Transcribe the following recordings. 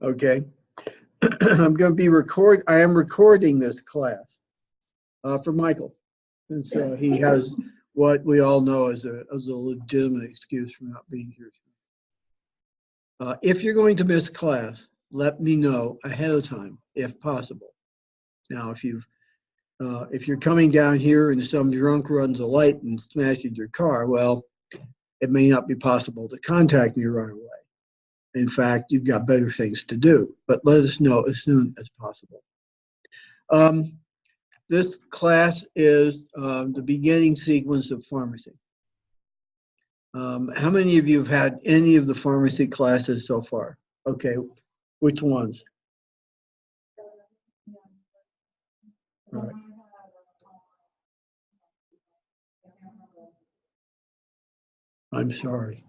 Okay. I'm going to be I am recording this class for Michael. And so he has what we all know as a legitimate excuse for not being here. If you're going to miss class, let me know ahead of time, if possible. Now, if you're coming down here and some drunk runs a light and smashes your car, well, it may not be possible to contact me right away. In fact, you've got better things to do, but let us know as soon as possible. This class is the beginning sequence of pharmacy. How many of you have had any of the pharmacy classes so far? Okay, which ones? All right. I'm sorry.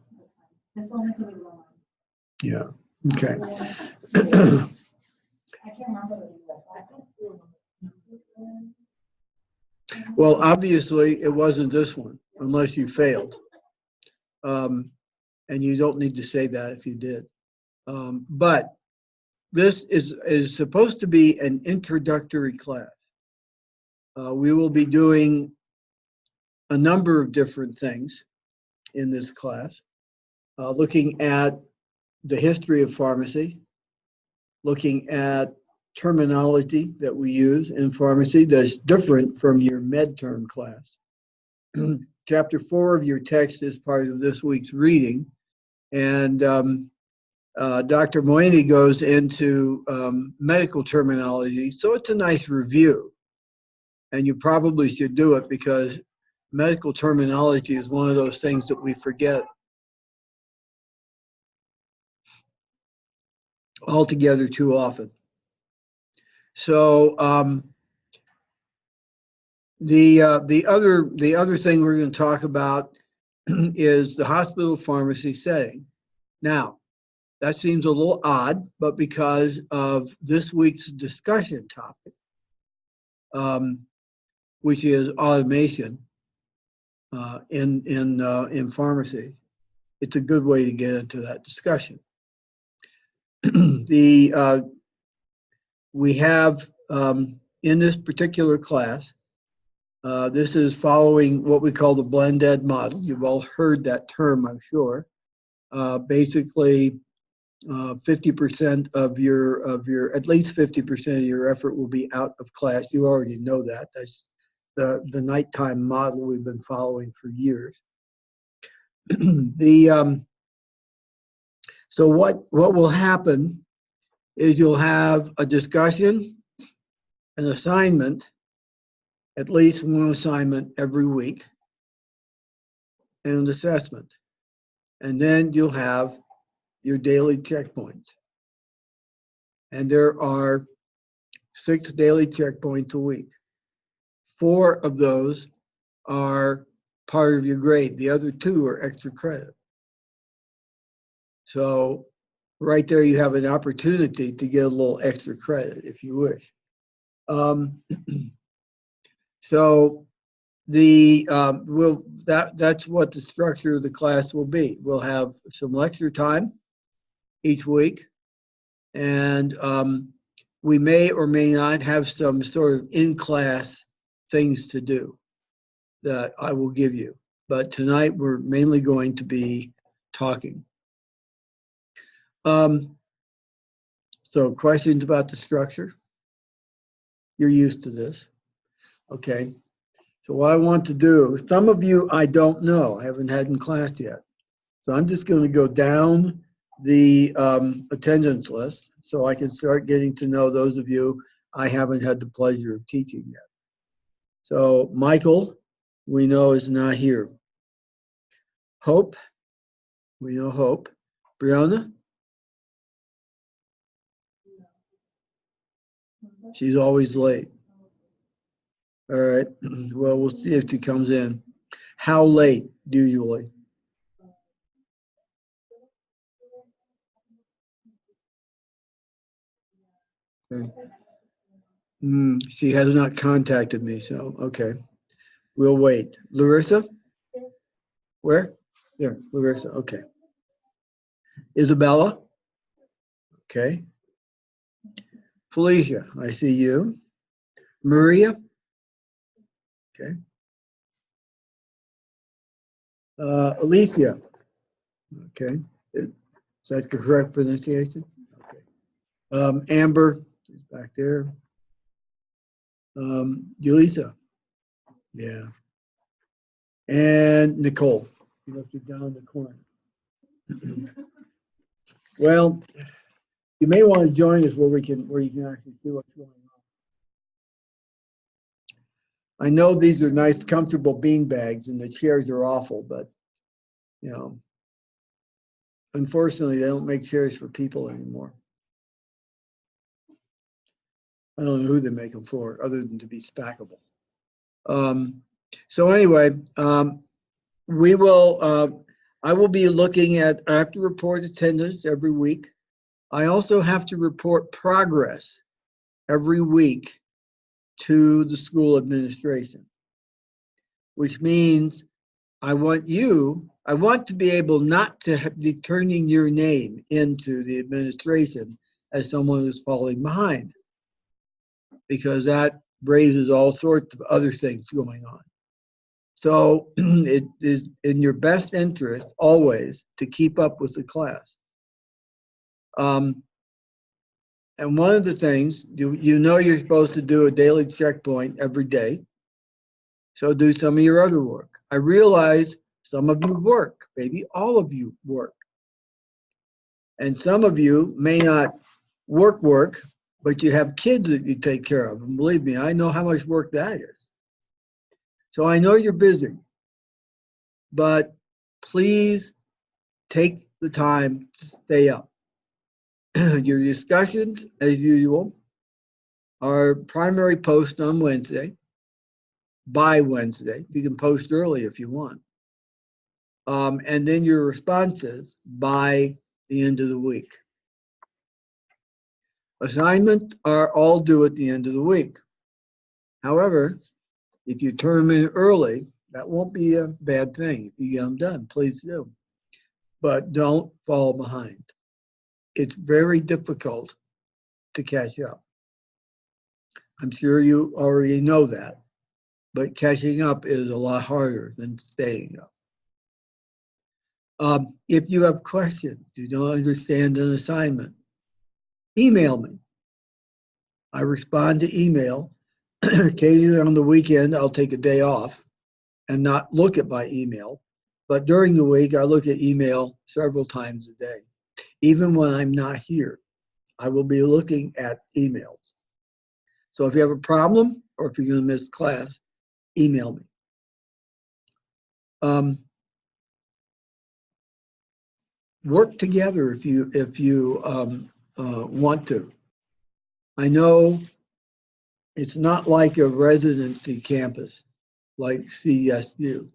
Yeah, okay. Well, obviously, it wasn't this one, unless you failed. And you don't need to say that if you did. But this is supposed to be an introductory class. We will be doing a number of different things in this class, looking at the history of pharmacy, looking at terminology that we use in pharmacy that's different from your med-term class. Chapter 4 of your text is part of this week's reading, and Dr. Moini goes into medical terminology, so it's a nice review, and you probably should do it because medical terminology is one of those things that we forget altogether too often. So the other thing we're going to talk about is the hospital pharmacy setting. Now, that seems a little odd, but because of this week's discussion topic, which is automation in pharmacy, it's a good way to get into that discussion. We have in this particular class, this is following what we call the blended model. You've all heard that term, I'm sure. Basically, 50% of your at least 50% of your effort will be out of class. You already know that. That's the nighttime model we've been following for years. So what will happen is you'll have a discussion, an assignment, at least one assignment every week, and an assessment. And then you'll have your daily checkpoints. And there are 6 daily checkpoints a week. 4 of those are part of your grade. The other 2 are extra credit. So right there you have an opportunity to get a little extra credit if you wish. So that's what the structure of the class will be. We'll have some lecture time each week, and we may or may not have some sort of in-class things to do that I will give you. But tonight we're mainly going to be talking. So questions about the structure? You're used to this. Okay. So what I want to do, some of you I don't know, I haven't had in class yet. So I'm just going to go down the attendance list so I can start getting to know those of you I haven't had the pleasure of teaching yet. So Michael, we know is not here. Hope, we know Hope. Brianna? She's always late. All right, well, we'll see if she comes in. How late, usually? Okay. She has not contacted me, so okay. We'll wait. Larissa? Where? There, Larissa, okay. Isabella? Okay. Felicia, I see you. Maria, okay. Alicia, okay. Is that the correct pronunciation? Okay. Amber is back there. Yulisa, yeah. And Nicole, you must be down in the corner. Well, you may want to join us where you can actually see what's going on. I know these are nice, comfortable bean bags, and the chairs are awful, but you know, unfortunately, they don't make chairs for people anymore. I don't know who they make them for, other than to be stackable. So anyway, we will. I will be looking at. I have to report attendance every week. I also have to report progress every week to the school administration, which means I want to be able not to be turning your name into the administration as someone who's falling behind, because that raises all sorts of other things going on. So it is in your best interest always to keep up with the class. And one of the things, you know you're supposed to do a daily checkpoint every day. So do some of your other work. I realize some of you work, maybe all of you work. And some of you may not work, but you have kids that you take care of. And believe me, I know how much work that is. So I know you're busy, but please take the time to stay up. Your discussions, as usual, are primary post on Wednesday, by Wednesday. You can post early if you want. And then your responses by the end of the week. Assignments are all due at the end of the week. However, if you turn them in early, that won't be a bad thing. If you get them done, please do. But don't fall behind. It's very difficult to catch up. I'm sure you already know that, but catching up is a lot harder than staying up. If you have questions, you don't understand an assignment, email me. I respond to email. Occasionally on the weekend, I'll take a day off and not look at my email. But during the week, I look at email several times a day. Even when I'm not here, I will be looking at emails. So if you have a problem or if you're going to miss class, email me. Work together if you want to. I know it's not like a residency campus like CSU.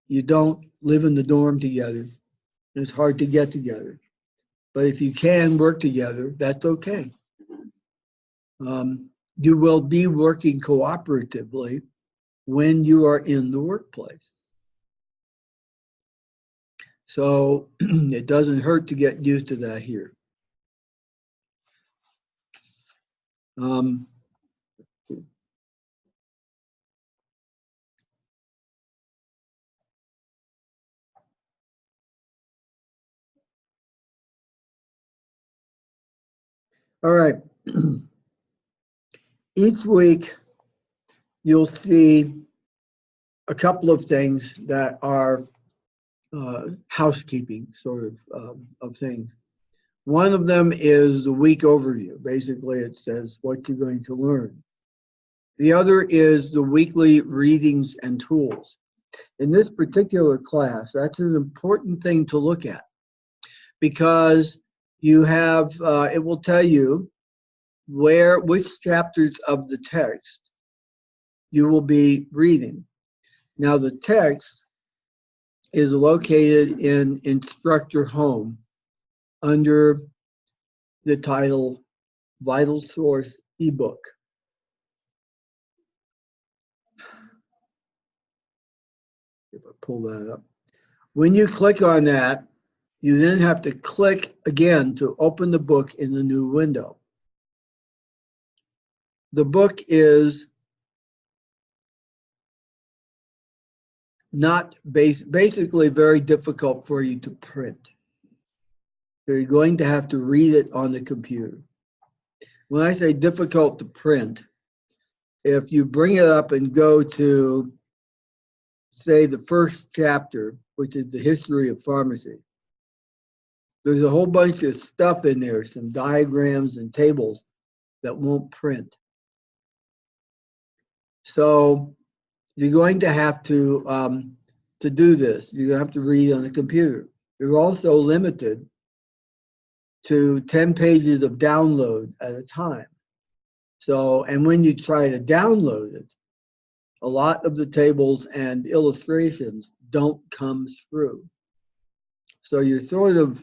You don't live in the dorm together. It's hard to get together. But if you can work together, that's okay. You will be working cooperatively when you are in the workplace. So it doesn't hurt to get used to that here. All right. Each week, you'll see a couple of things that are housekeeping sort of things. One of them is the week overview. Basically, it says what you're going to learn. The other is the weekly readings and tools. In this particular class, that's an important thing to look at because you have, it will tell you which chapters of the text you will be reading. Now, the text is located in Instructor Home under the title Vital Source ebook. If I pull that up. When you click on that, you then have to click again to open the book in the new window. The book is not basically very difficult for you to print. So you're going to have to read it on the computer. When I say difficult to print, if you bring it up and go to, say, the first chapter, which is the history of pharmacy, there's a whole bunch of stuff in there, some diagrams and tables that won't print. So you're going to have to do this. You're going to have to read on the computer. You're also limited to 10 pages of download at a time. So, and when you try to download it, a lot of the tables and illustrations don't come through. So you're sort of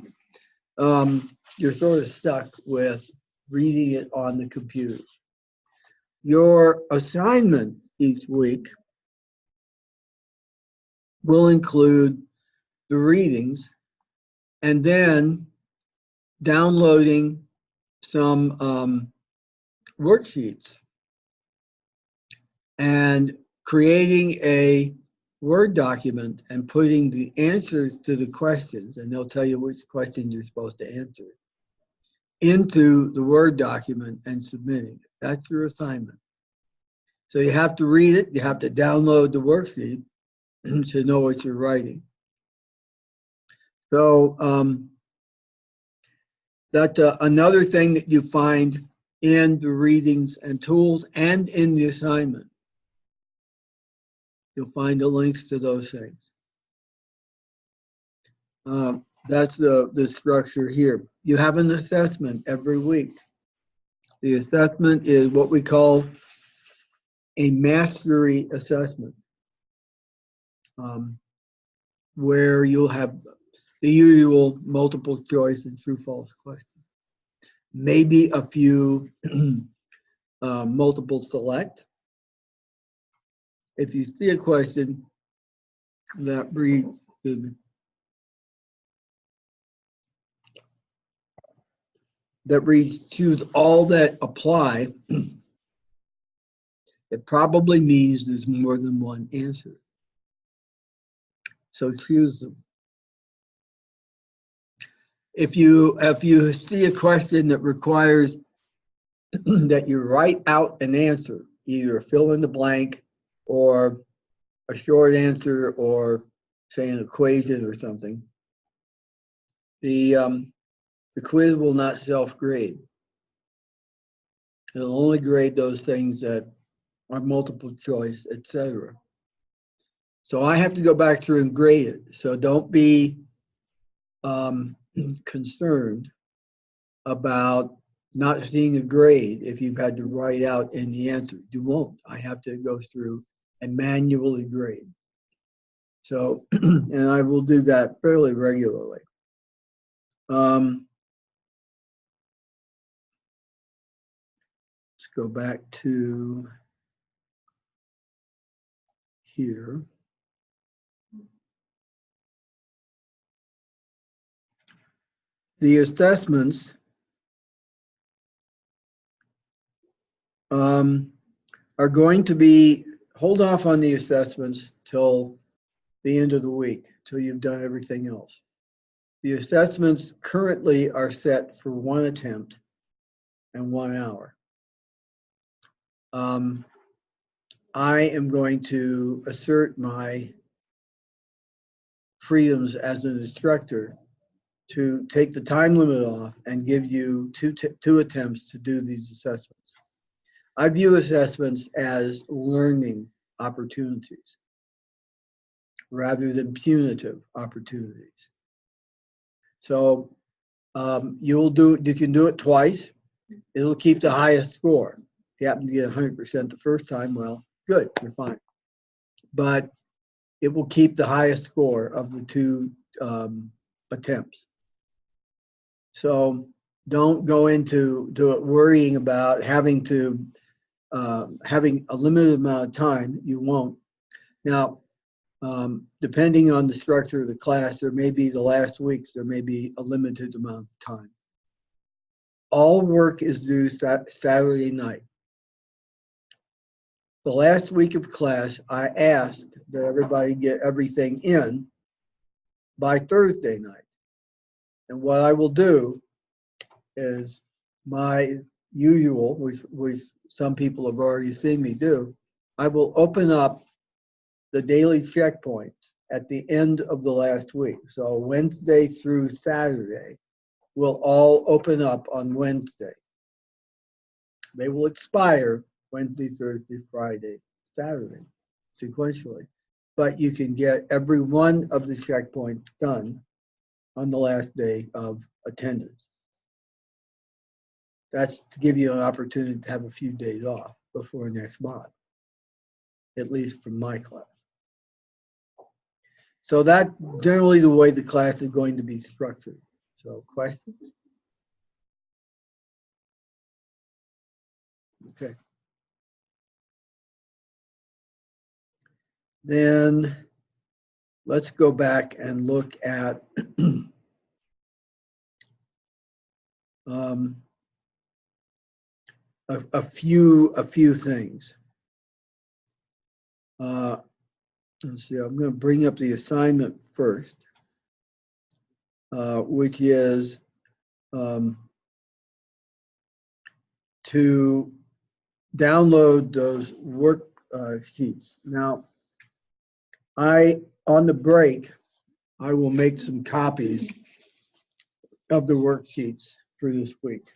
stuck with reading it on the computer. Your assignment each week will include the readings and then downloading some worksheets and creating a Word document and putting the answers to the questions, and they'll tell you which questions you're supposed to answer, into the Word document and submitting it. That's your assignment. So you have to read it, you have to download the worksheet to know what you're writing. So that's another thing that you find in the readings and tools and in the assignment. You'll find the links to those things. That's the structure here. You have an assessment every week. The assessment is what we call a mastery assessment, where you'll have the usual multiple choice and true-false questions. Maybe a few multiple select. If you see a question that reads, choose all that apply, it probably means there's more than one answer. So choose them. If you see a question that requires that you write out an answer, either fill in the blank or a short answer or say an equation or something, the quiz will not self-grade. It'll only grade those things that are multiple choice, etc. So I have to go back through and grade it. So don't be concerned about not seeing a grade if you've had to write out in the answer. You won't. I have to go through and manually grade. So, and I will do that fairly regularly. Let's go back to here. The assessments are going to be, hold off on the assessments till the end of the week, till you've done everything else. The assessments currently are set for 1 attempt and 1 hour. I am going to assert my freedoms as an instructor to take the time limit off and give you two attempts to do these assessments. I view assessments as learning opportunities rather than punitive opportunities. So you can do it twice. It'll keep the highest score. If you happen to get 100% the first time, well, good, you're fine. But it will keep the highest score of the 2 attempts. So don't go into it worrying about having a limited amount of time. You won't. Now, depending on the structure of the class, there may be the last weeks, there may be a limited amount of time. All work is due Saturday night. the last week of class, I asked that everybody get everything in by Thursday night. And what I will do is my usual, which some people have already seen me do, I will open up the daily checkpoints at the end of the last week. So Wednesday through Saturday will all open up on Wednesday. They will expire Wednesday, Thursday, Friday, Saturday, sequentially. But you can get every one of the checkpoints done on the last day of attendance. That's to give you an opportunity to have a few days off before next month, at least from my class. So that's generally the way the class is going to be structured. So questions? Okay. Then let's go back and look at a few things. Let's see. I'm going to bring up the assignment first, which is to download those worksheets. Now, on the break, I will make some copies of the worksheets for this week.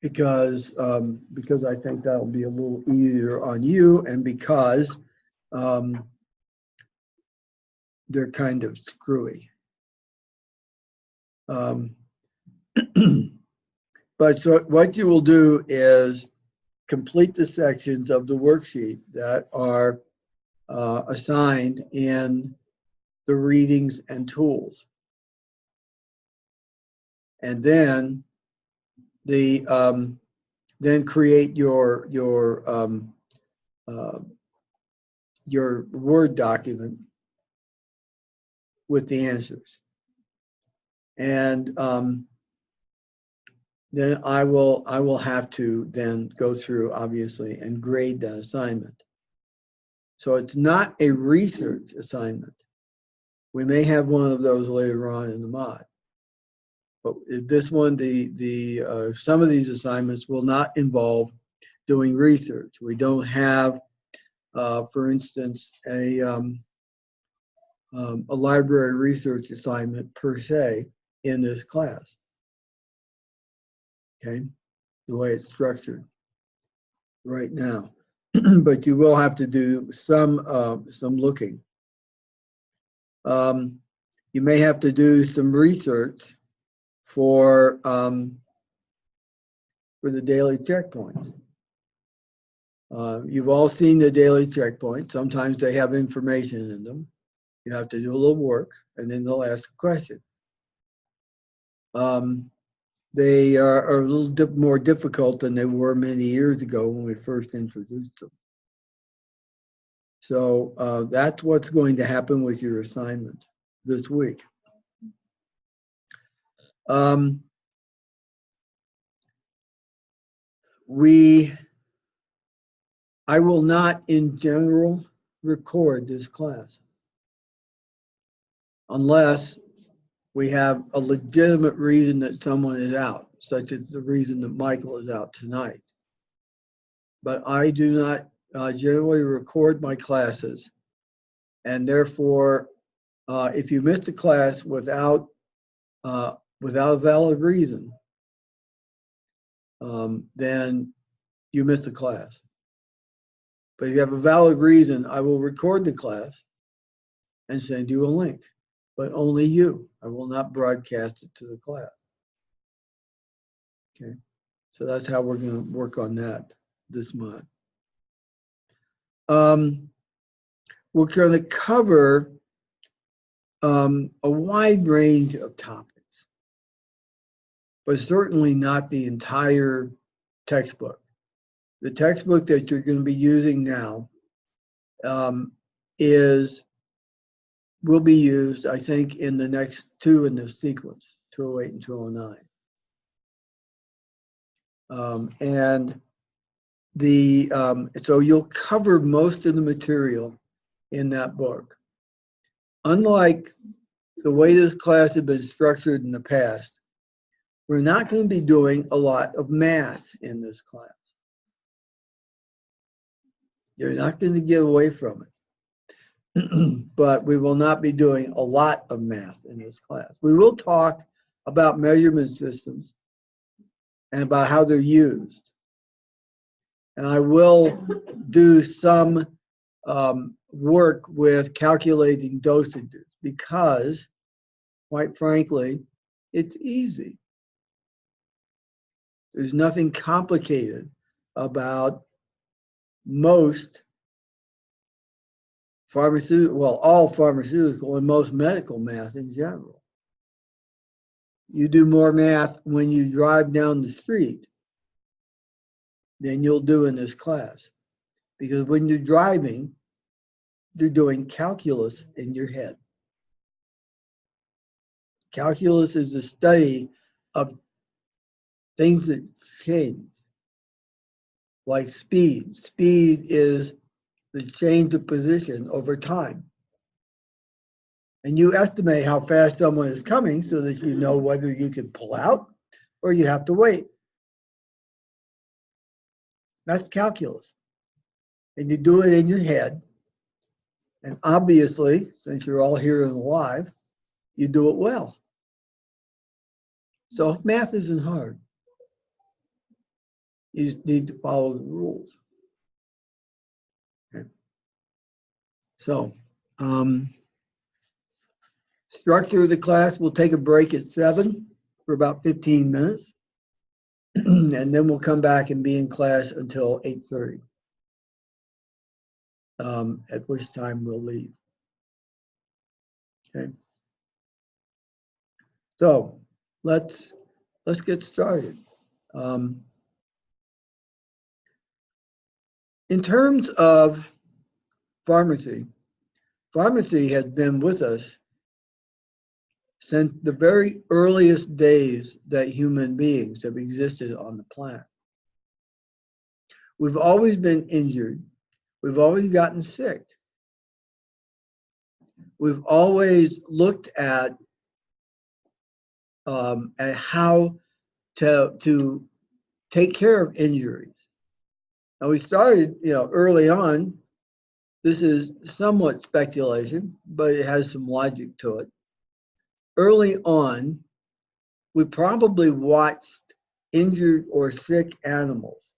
Because I think that'll be a little easier on you, and because they're kind of screwy. But so what you will do is complete the sections of the worksheet that are assigned in the readings and tools. And then then create your Word document with the answers. And then I will have to then go through, obviously, and grade that assignment. So it's not a research assignment. We may have one of those later on in the mod. But this one, some of these assignments will not involve doing research. We don't have, for instance, a library research assignment per se in this class. Okay, the way it's structured right now. But you will have to do some looking. You may have to do some research for the daily checkpoints. You've all seen the daily checkpoints. Sometimes they have information in them. You have to do a little work, and then they'll ask a question. They are a little more difficult than they were many years ago when we first introduced them. So that's what's going to happen with your assignment this week. I will not, in general, record this class unless we have a legitimate reason that someone is out, such as the reason that Michael is out tonight. But I do not generally record my classes, and therefore, if you missed a class without a valid reason, then you missed the class. But if you have a valid reason, I will record the class and send you a link, but only you. I will not broadcast it to the class. Okay, so that's how we're going to work on that this month. We're going to cover a wide range of topics, but certainly not the entire textbook. The textbook that you're going to be using now will be used, I think, in the next two in this sequence, 208 and 209. And so you'll cover most of the material in that book. Unlike the way this class has been structured in the past, we're not going to be doing a lot of math in this class. You're not going to get away from it. But we will not be doing a lot of math in this class. We will talk about measurement systems and about how they're used. And I will do some work with calculating dosages because, quite frankly, it's easy. There's nothing complicated about most pharmaceutical, well, all pharmaceutical and most medical math in general. You do more math when you drive down the street than you'll do in this class. Because when you're driving, you're doing calculus in your head. Calculus is the study of things that change, like speed. Speed is the change of position over time. And you estimate how fast someone is coming so that you know whether you can pull out or you have to wait. That's calculus. And you do it in your head. And obviously, since you're all here and alive, you do it well. So math isn't hard. You just need to follow the rules. Okay. So, structure of the class, we'll take a break at 7 for about 15 minutes. And then we'll come back and be in class until 8:30, at which time we'll leave. Okay. So let's get started. In terms of pharmacy has been with us since the very earliest days that human beings have existed on the planet. We've always been injured. We've always gotten sick. We've always looked at how to take care of injuries. Now we started, early on. This is somewhat speculation, but it has some logic to it. Early on, we probably watched injured or sick animals.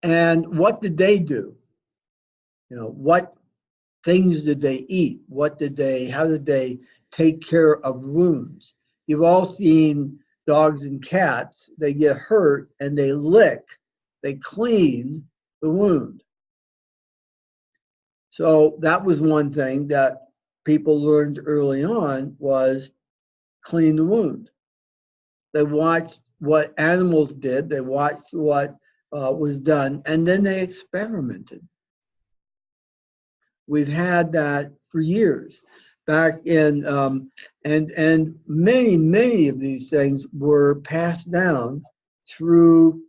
And what did they do? What things did they eat? How did they take care of wounds? You've all seen dogs and cats. They get hurt and they lick, they clean the wound. So that was one thing that people learned early on, was clean the wound. They watched what animals did. They watched what was done, and then they experimented. We've had that for years. Back in, and many of these things were passed down through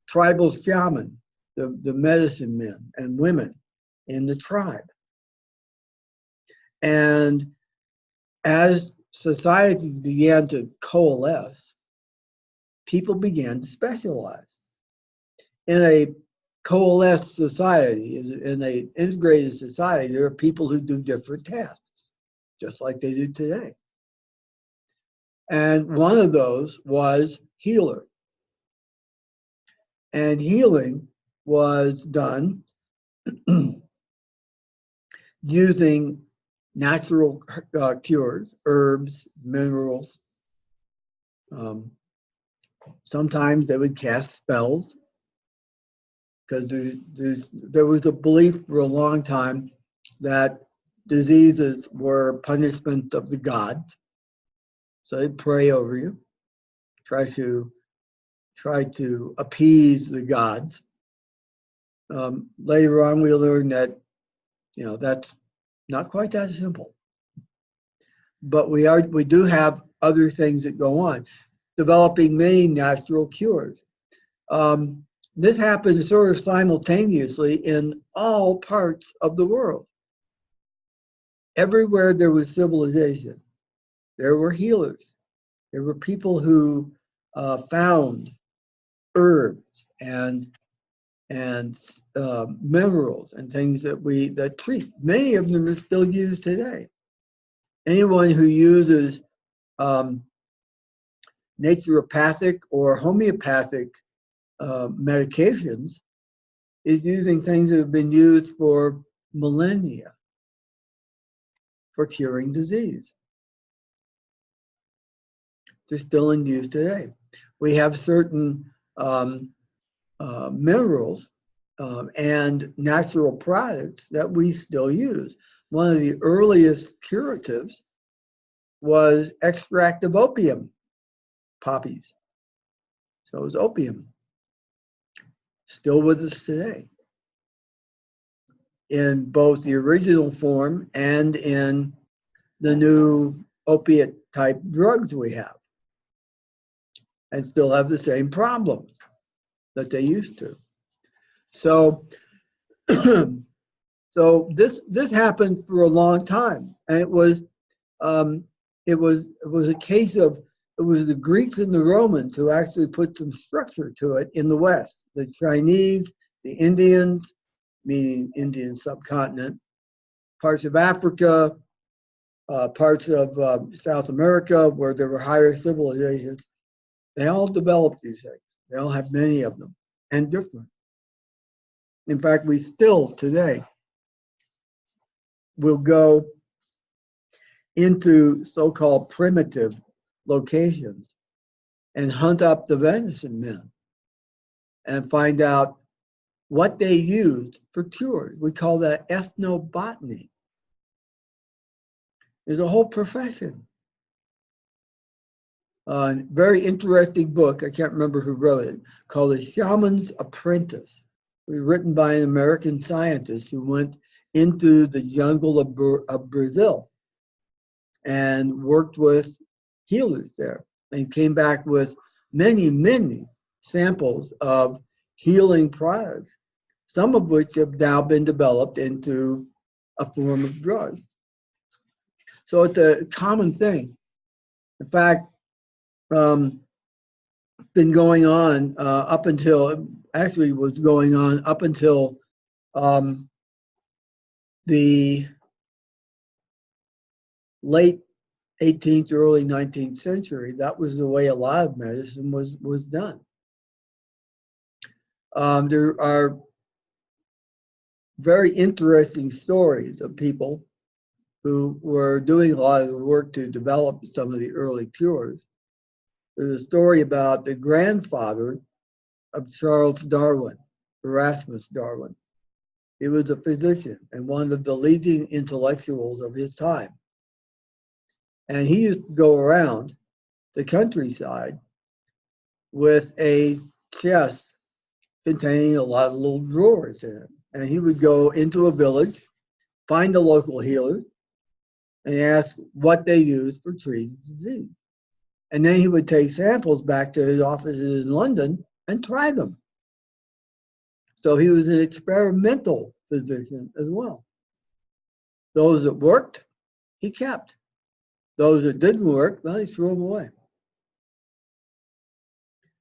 tribal shaman, the medicine men and women in the tribe. And as societies began to coalesce, people began to specialize. In a coalesced society, in an integrated society, there are people who do different tasks, just like they do today. And one of those was healer. And healing was done using natural cures, herbs, minerals. Sometimes they would cast spells, because there was a belief for a long time that diseases were punishment of the gods. So they'd pray over you, try to appease the gods. Later on, we learned that that's not quite that simple. but we do have other things that go on, developing many natural cures. This happened sort of simultaneously in all parts of the world. Everywhere there was civilization, there were healers. There were people who found herbs and minerals and things that treat. Many of them are still used today. Anyone who uses naturopathic or homeopathic medications is using things that have been used for millennia for curing disease. They're still in use today. We have certain minerals and natural products that we still use. One of the earliest curatives was extract of opium poppies. So it was opium. Still with us today, in both the original form and in the new opiate type drugs we have, and still have the same problems that they used to. So, so this happened for a long time, and it was a case of, it was the Greeks and the Romans who actually put some structure to it in the West. The Chinese, the Indians, meaning Indian subcontinent, parts of Africa, parts of South America where there were higher civilizations, they all developed these things. They all have many of them and different. In fact, we still today will go into so-called primitive locations and hunt up the venison men and find out what they used for cures. We call that ethnobotany. There's a whole profession. Very interesting book, I can't remember who wrote it, called The Shaman's Apprentice. It was written by an American scientist who went into the jungle of Brazil and worked with healers there, and came back with many, many samples of healing products, some of which have now been developed into a form of drug. So it's a common thing. In fact, been going on up until, actually was going on up until the late 18th, early 19th century. That was the way a lot of medicine was done. There are very interesting stories of people who were doing a lot of the work to develop some of the early cures. There's a story about the grandfather of Charles Darwin, Erasmus Darwin. He was a physician and one of the leading intellectuals of his time. And he used to go around the countryside with a chest containing a lot of little drawers in it. And he would go into a village, find a local healer, and ask what they used for treating disease. And then he would take samples back to his offices in London and try them. So he was an experimental physician as well. Those that worked, he kept. Those that didn't work, well, he threw them away.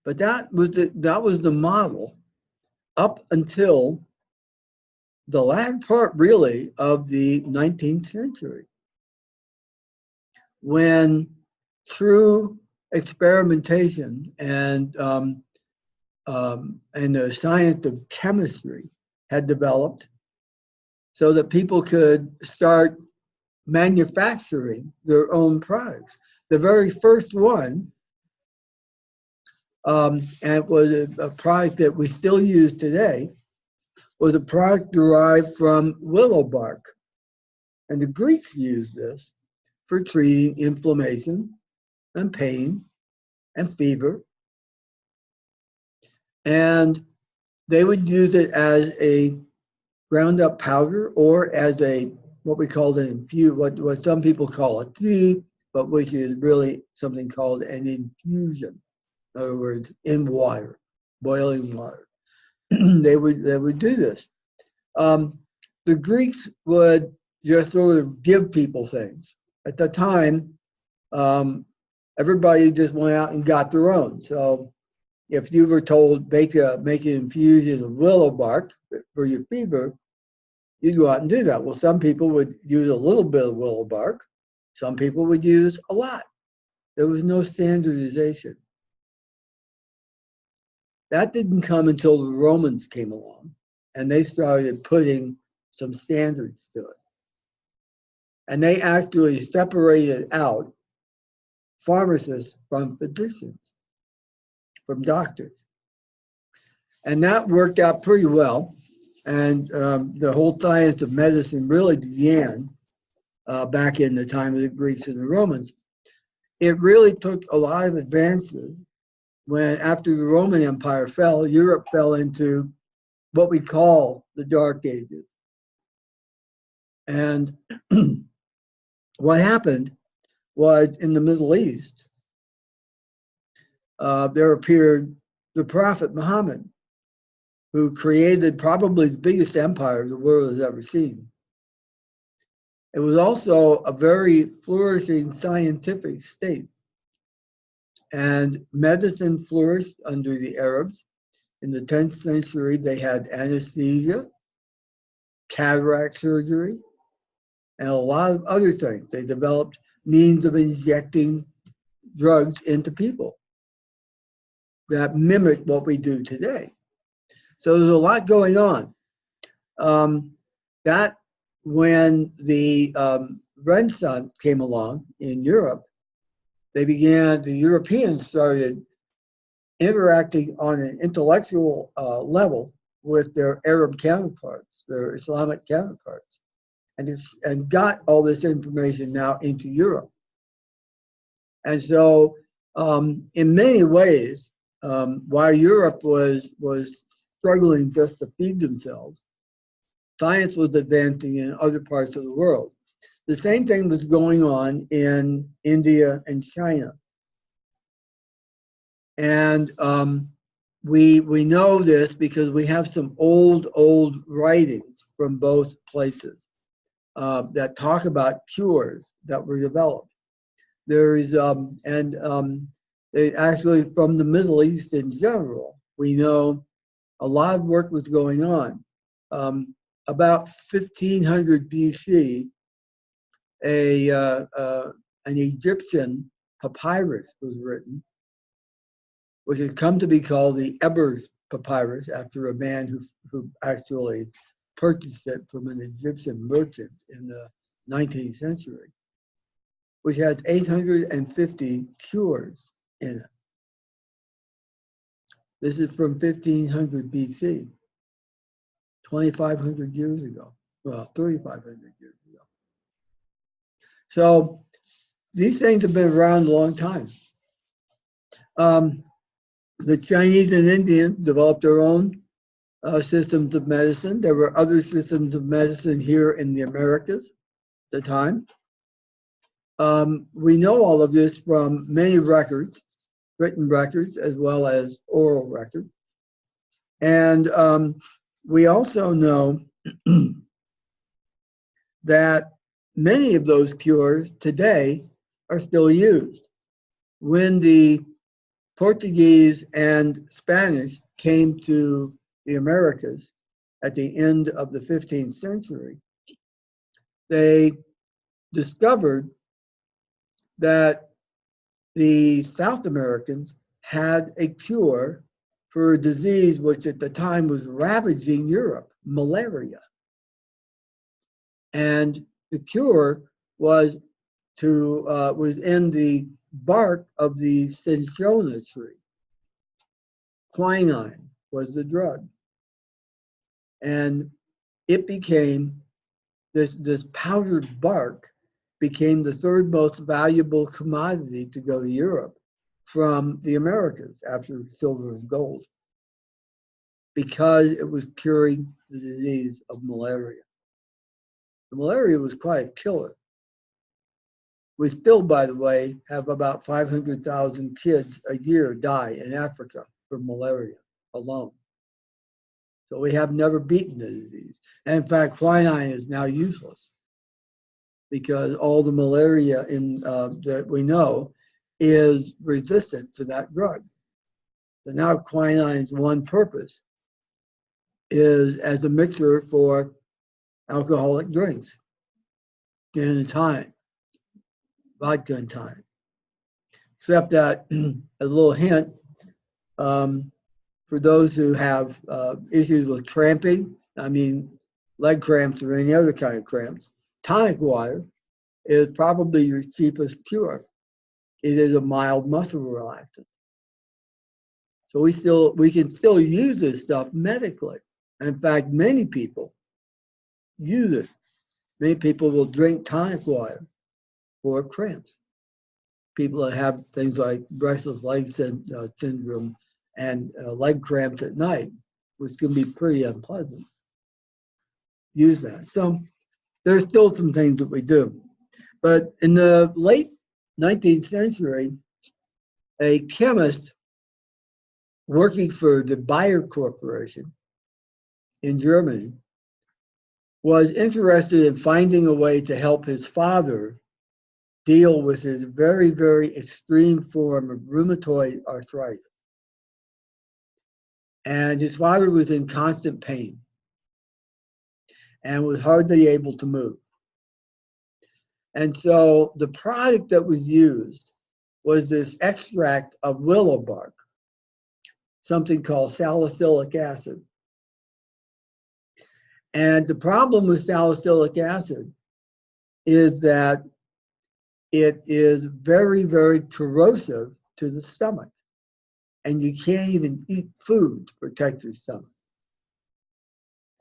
But that was the model up until the latter part, really, of the 19th century, when through experimentation and the science of chemistry had developed, so that people could start manufacturing their own products. The very first one, and it was a product that we still use today, was a product derived from willow bark. And the Greeks used this for treating inflammation and pain and fever. And they would use it as a ground up powder or as a, what we call an infused, what some people call a tea, but which is really something called an infusion. In other words, in water, boiling water. They would do this. The Greeks would just sort of give people things. At the time, everybody just went out and got their own. So if you were told make an infusion of willow bark for your fever, you'd go out and do that. Well, some people would use a little bit of willow bark. Some people would use a lot. There was no standardization. That didn't come until the Romans came along, and they started putting some standards to it. And they actually separated out pharmacists from physicians, from doctors. And that worked out pretty well. And the whole science of medicine really began back in the time of the Greeks and the Romans. It really took a lot of advances when, after the Roman Empire fell, Europe fell into what we call the Dark Ages. And what happened was, in the Middle East, there appeared the Prophet Muhammad, who created probably the biggest empire the world has ever seen. It was also a very flourishing scientific state. And medicine flourished under the Arabs. In the 10th century, they had anesthesia, cataract surgery, and a lot of other things. They developed means of injecting drugs into people that mimic what we do today. So there's a lot going on. That when the Renaissance came along in Europe, the Europeans started interacting on an intellectual level with their Arab counterparts, their Islamic counterparts, and got all this information now into Europe. And so, in many ways, while Europe was struggling just to feed themselves, science was advancing in other parts of the world. The same thing was going on in India and China. And we know this because we have some old writings from both places that talk about cures that were developed. There is, actually from the Middle East in general, we know a lot of work was going on. About 1500 BC, an Egyptian papyrus was written, which has come to be called the Ebers Papyrus, after a man who actually purchased it from an Egyptian merchant in the 19th century, which has 850 cures in it. This is from 1500 BC, 2,500 years ago, well, 3,500 years ago. So these things have been around a long time. The Chinese and Indians developed their own systems of medicine. There were other systems of medicine here in the Americas at the time. We know all of this from many records, written records, as well as oral records. And we also know that many of those cures today are still used. When the Portuguese and Spanish came to the Americas at the end of the 15th century, they discovered that the South Americans had a cure for a disease which at the time was ravaging Europe, malaria. And the cure was in the bark of the cinchona tree. Quinine was the drug. And it became, this powdered bark became the third most valuable commodity to go to Europe from the Americas after silver and gold, because it was curing the disease of malaria. The malaria was quite a killer. We still, by the way, have about 500,000 kids a year die in Africa from malaria alone. So we have never beaten the disease. And in fact, quinine is now useless because all the malaria that we know is resistant to that drug. So now quinine's one purpose is as a mixture for alcoholic drinks, gin and tonic, vodka and tonic. Except that, a little hint, for those who have issues with cramping, I mean, leg cramps or any other kind of cramps, tonic water is probably your cheapest cure. It is a mild muscle relaxant. So we can still use this stuff medically. In fact, many people use it. Many people will drink tonic water for cramps. People that have things like restless leg syndrome and leg cramps at night, which can be pretty unpleasant, use that. So there's still some things that we do. But in the late 19th century, a chemist working for the Bayer Corporation in Germany was interested in finding a way to help his father deal with his very, very extreme form of rheumatoid arthritis. And his father was in constant pain and was hardly able to move. And so the product that was used was this extract of willow bark, something called salicylic acid. And the problem with salicylic acid is that it is very, very corrosive to the stomach. And you can't even eat food to protect your stomach.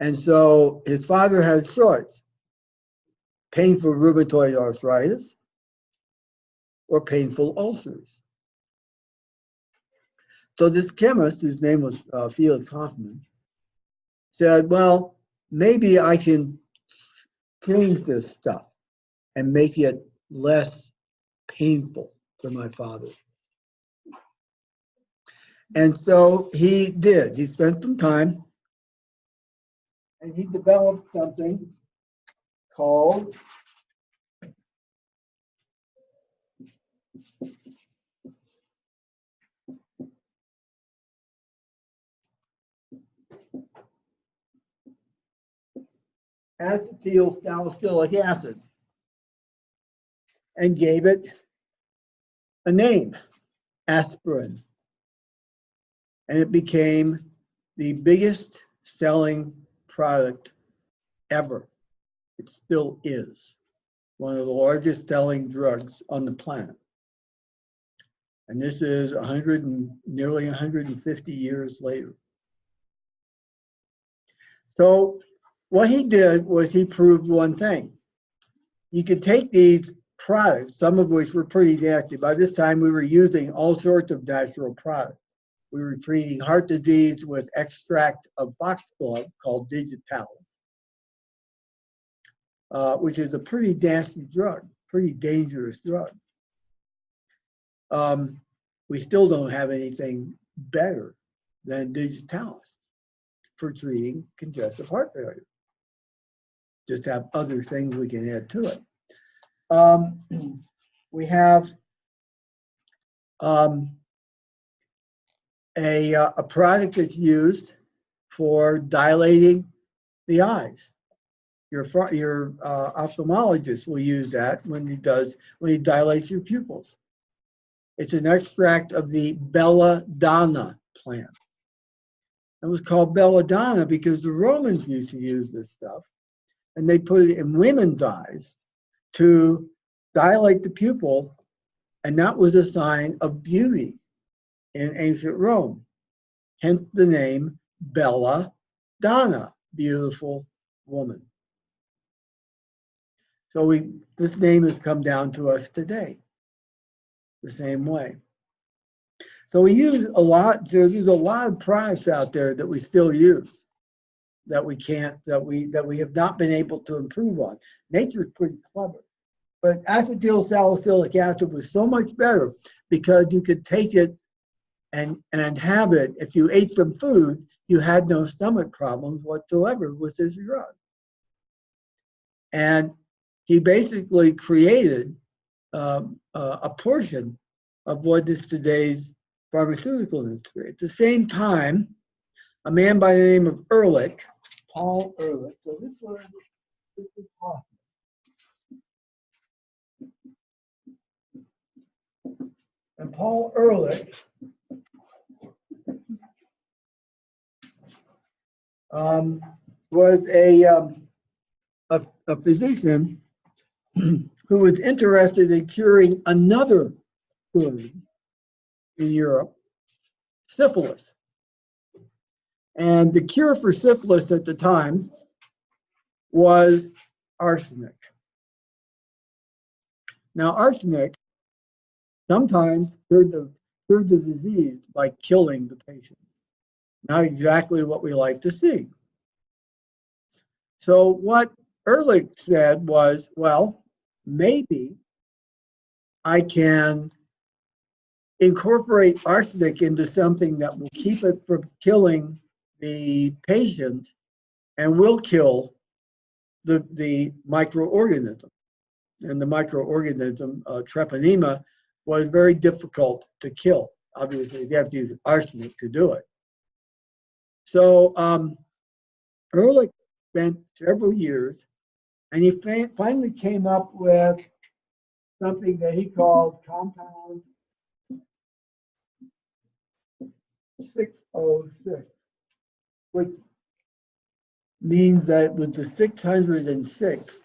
And so his father had a choice: painful rheumatoid arthritis or painful ulcers. So this chemist, whose name was Felix Hoffman, said, well, maybe I can change this stuff and make it less painful for my father. And so he did. He spent some time and he developed something called acetyl salicylic acid and gave it a name, aspirin. And it became the biggest selling product ever. It still is one of the largest selling drugs on the planet. And this is nearly 150 years later. So what he did was he proved one thing. You could take these products, some of which were pretty nasty. By this time, we were using all sorts of natural products. We were treating heart disease with extract of foxglove called digitalis, which is a pretty nasty drug, pretty dangerous drug. We still don't have anything better than digitalis for treating congestive heart failure. Just have other things we can add to it. We have a product that's used for dilating the eyes. Your ophthalmologist will use that when he dilates your pupils. It's an extract of the belladonna plant. It was called belladonna because the Romans used to use this stuff, and they put it in women's eyes to dilate the pupil, and that was a sign of beauty in ancient Rome. Hence the name belladonna, beautiful woman. So this name has come down to us today the same way. So we use a lot. There's a lot of products out there that we still use that we have not been able to improve on. Nature's pretty clever. But acetyl salicylic acid was so much better because you could take it and have it. If you ate some food, you had no stomach problems whatsoever with this drug. And he basically created a portion of what is today's pharmaceutical industry. At the same time, a man by the name of Ehrlich, Paul Ehrlich, so this is Hoffman. And Paul Ehrlich was a physician who was interested in curing another plague in Europe, syphilis. And the cure for syphilis at the time was arsenic. Now, arsenic sometimes cured the disease by killing the patient. Not exactly what we like to see. So what Ehrlich said was, well, maybe I can incorporate arsenic into something that will keep it from killing the patient and will kill the microorganism. And the microorganism, treponema, was very difficult to kill. Obviously, you have to use arsenic to do it. So Ehrlich spent several years, and he finally came up with something that he called compound 606, which means that it was the 606th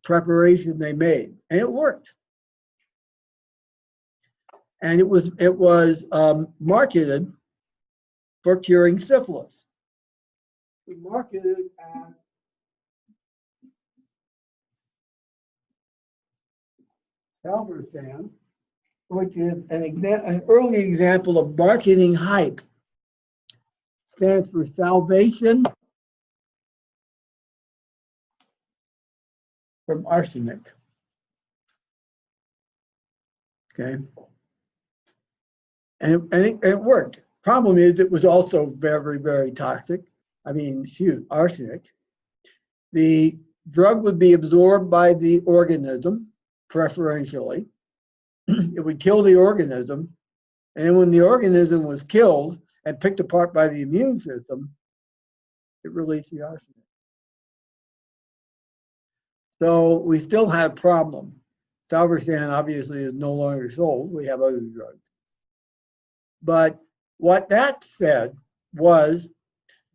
preparation they made, and it worked. And it was marketed for curing syphilis. It was marketed as Salvarsan, which is an early example of marketing hype. Stands for salvation from arsenic. Okay. And it worked. Problem is, it was also very, very toxic. I mean, shoot, arsenic. The drug would be absorbed by the organism, preferentially. It would kill the organism. And when the organism was killed and picked apart by the immune system, it released the arsenic. So we still have a problem. Salvarsan obviously is no longer sold. We have other drugs. But what that said was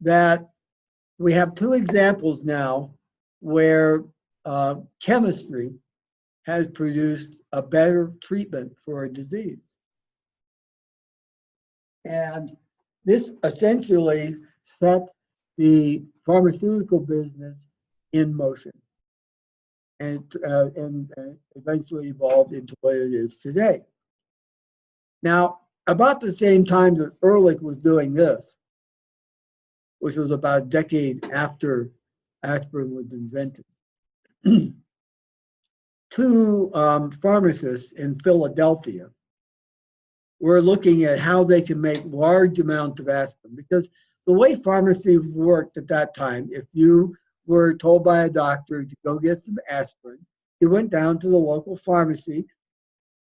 that we have two examples now where chemistry has produced a better treatment for a disease. And this essentially set the pharmaceutical business in motion and eventually evolved into what it is today. Now, about the same time that Ehrlich was doing this, which was about a decade after aspirin was invented, two pharmacists in Philadelphia were looking at how they can make large amounts of aspirin, because the way pharmacies worked at that time, if you were told by a doctor to go get some aspirin, you went down to the local pharmacy.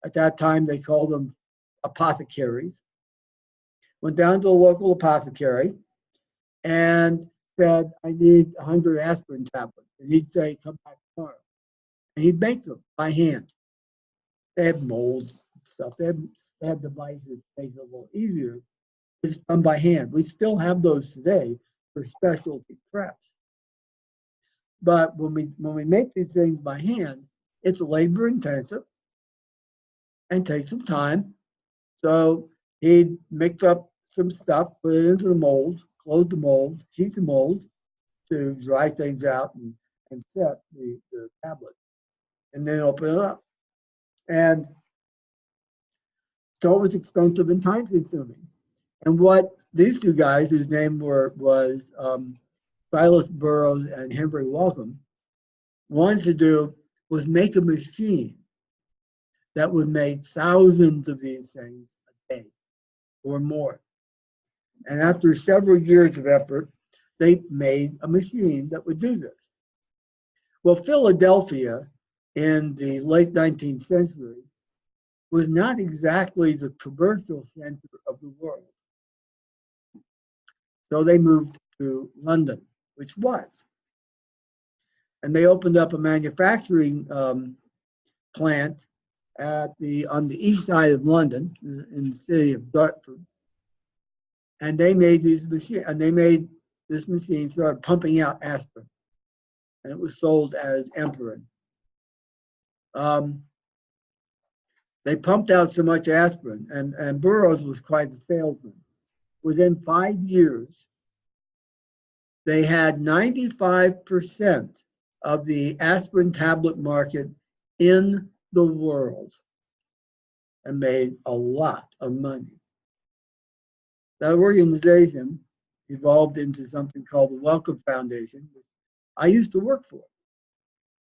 At that time, they called them apothecaries. Went down to the local apothecary and said, I need 100 aspirin tablets. And he'd say, come back tomorrow. And he'd make them by hand. They had molds and stuff. They had devices that makes it a little easier. It's done by hand. We still have those today for specialty preps. But when we make these things by hand, it's labor intensive and takes some time. So he'd mix up some stuff, put it into the mold, close the mold, heat the mold to dry things out and set the tablet, and then open it up. And so it was expensive and time consuming. And what these two guys, whose name was Silas Burroughs and Henry Wellcome, wanted to do was make a machine that would make thousands of these things a day or more. And after several years of effort, they made a machine that would do this. Well, Philadelphia in the late 19th century was not exactly the commercial center of the world. So they moved to London, which was. And they opened up a manufacturing plant on the east side of London, in the city of Dartford. And they made these machines, and they made this machine started pumping out aspirin, and it was sold as Emperin. They pumped out so much aspirin, and Burroughs was quite a salesman. Within 5 years, they had 95% of the aspirin tablet market in the world and made a lot of money. That organization evolved into something called the Wellcome Foundation, which I used to work for.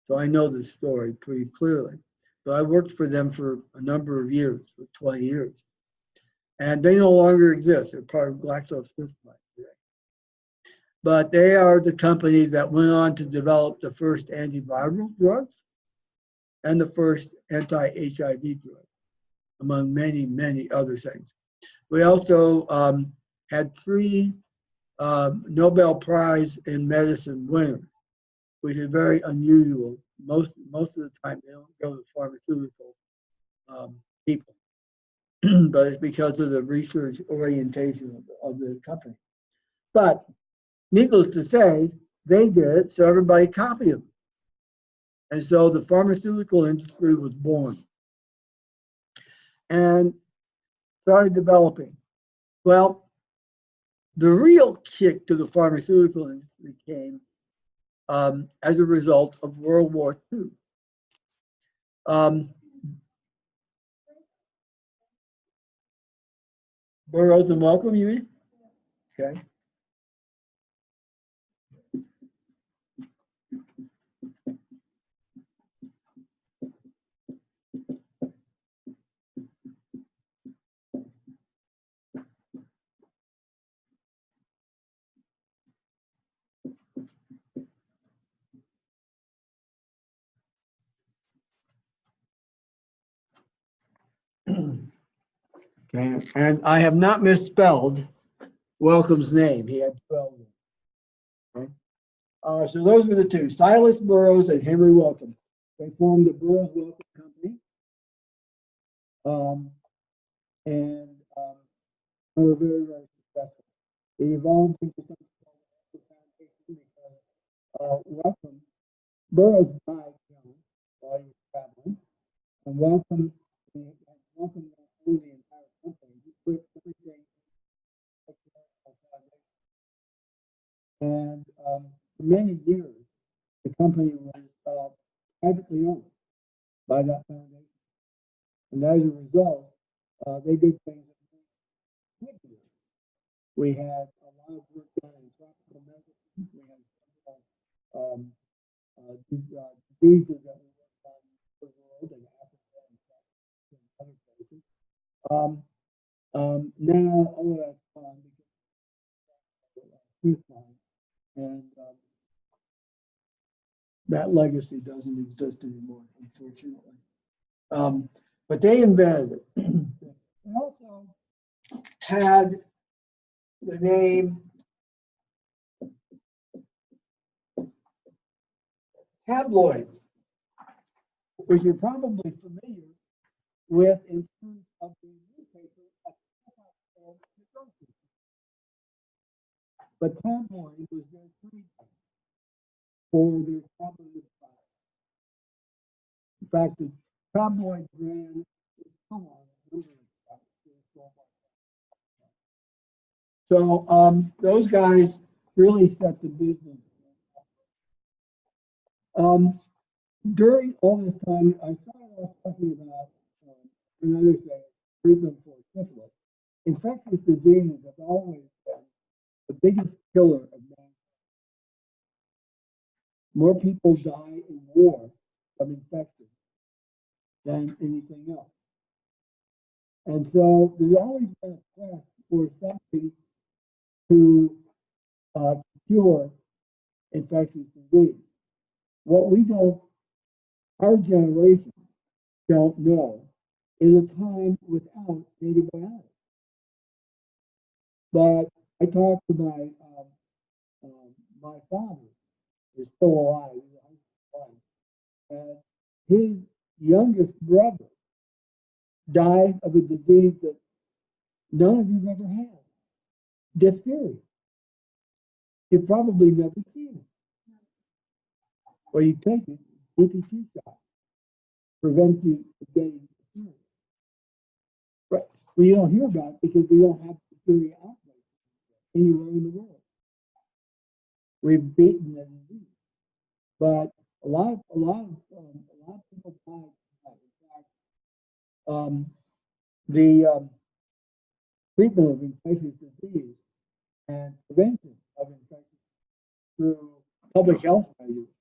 So I know this story pretty clearly. So I worked for them for a number of years, for 20 years. And they no longer exist. They're part of GlaxoSmithKline today. But they are the company that went on to develop the first antiviral drugs and the first anti-HIV drug, among many, many other things. We also had 3 Nobel Prize in Medicine winners, which is very unusual. Most of the time, they don't go to pharmaceutical people, but it's because of the research orientation of the company. But needless to say, they did it, so everybody copied them. And so the pharmaceutical industry was born and started developing. Well, the real kick to the pharmaceutical industry came as a result of World War II. Burroughs and Wellcome, you mean? Okay. Okay, and I have not misspelled Wellcome's name. He had 12. Okay. So those were the two, Silas Burroughs and Henry Wellcome. They formed the Burroughs Wellcome Company. And they were very, very successful. It evolved into something called the Foundation because Wellcome, Burroughs died young while he was traveling, and Wellcome not owned the entire company. He put everything. And for many years, the company was privately owned by that foundation. And as a result, they did things that we could do. We had a lot of work done in tropical medicine. We had diseases that we worked on in the world, in Africa and other places. Now all of that's gone because SmithKline, and that legacy doesn't exist anymore, unfortunately. But they invented it. They also had the name tabloid, which you're probably familiar with in terms of the newspaper at the time. But tabloid was their trade for their tabloid product. In fact, the tabloid brand is still on a number of products. So those guys really set the business. During all this time, I started off talking about another thing, treatment for syphilis. Infectious diseases have always been the biggest killer of mankind. More people die in war of infection than anything else. And so there's always been a quest for something to cure infectious disease. What we don't, our generation don't know, is a time without antibiotics. But I talked to my father, is still alive, and his youngest brother died of a disease that none of you've ever had, diphtheria. You've probably never seen it. Or you take it, DPT shot, prevent you from getting diphtheria. Right. We don't hear about it because we don't have diphtheria outbreaks anywhere in the world. We've beaten the disease, but a lot of people die. In fact, the treatment of infectious disease and prevention of infection through public health measures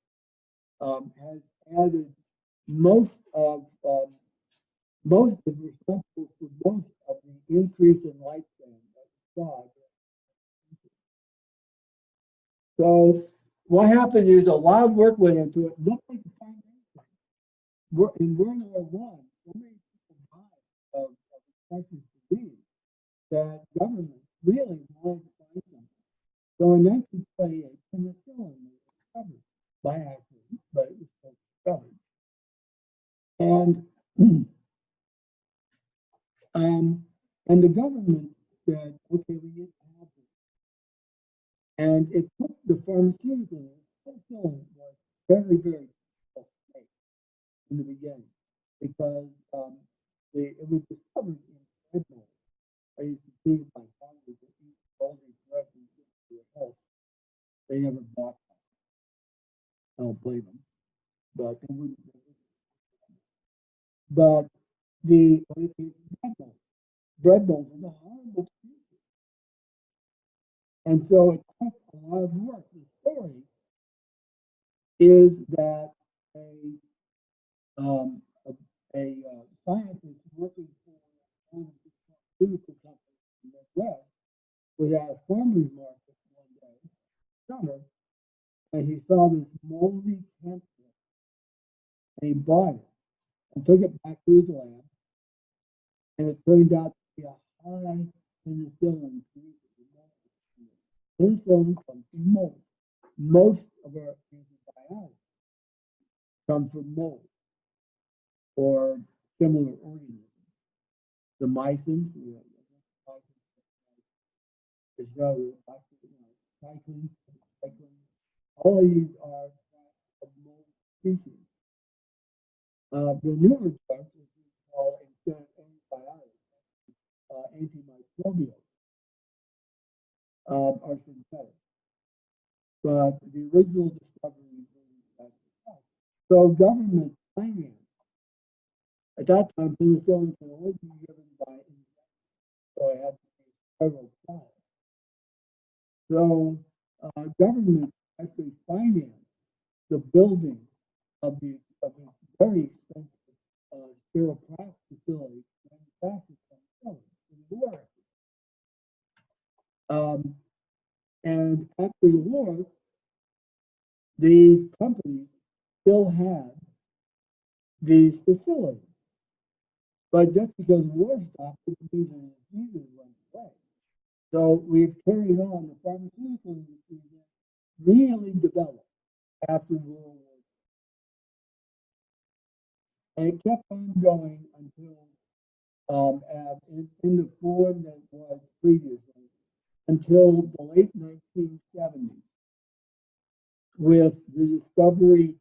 has added most is responsible for most of the increase in lifespan that we saw. So what happened is a lot of work went into it. Nobody could find anything. In World War I, so many people died of infectious disease that government really wanted to find something. So in 1928, penicillin was discovered by accident, but it was still discovered. And the government said, okay, we need to have this. And it took the pharmaceutical, penicillin was very, very difficult to make in the beginning because it was discovered in bread mold. I used to see my family that eat all these bread and get to their health. They never bought them. I don't blame them, but they wouldn't. But the bread mold is a horrible disease, and so it took a lot of work. The story is that a scientist working for one of the pharmaceutical companies in the Midwest was at a farmer's market one day, summer, and he saw this moldy cancer, and he bought it and took it back to his lab, and it turned out to be a high penicillin. Penicillin comes from mold. Most of our antibiotics come from mold or similar organisms. The mycins, cycling, all of these are of mold species. The newer drugs, which we call instead of antibiotics, antimicrobials, are synthetic. But the original discoveries were synthetic. So government finance. At that time, penicillin could only be given by injection, so it had to be several trials. So government actually financed the building of the very expensive sterile press facility manufactured penicillin in the war. And after the war, the companies still had these facilities. But just because war stopped, doesn't mean the diseases went away. So we've carried on the pharmaceutical industry that really developed after World War II. And it kept on going until in the form that it was previously, until the late 1970s, with the discovery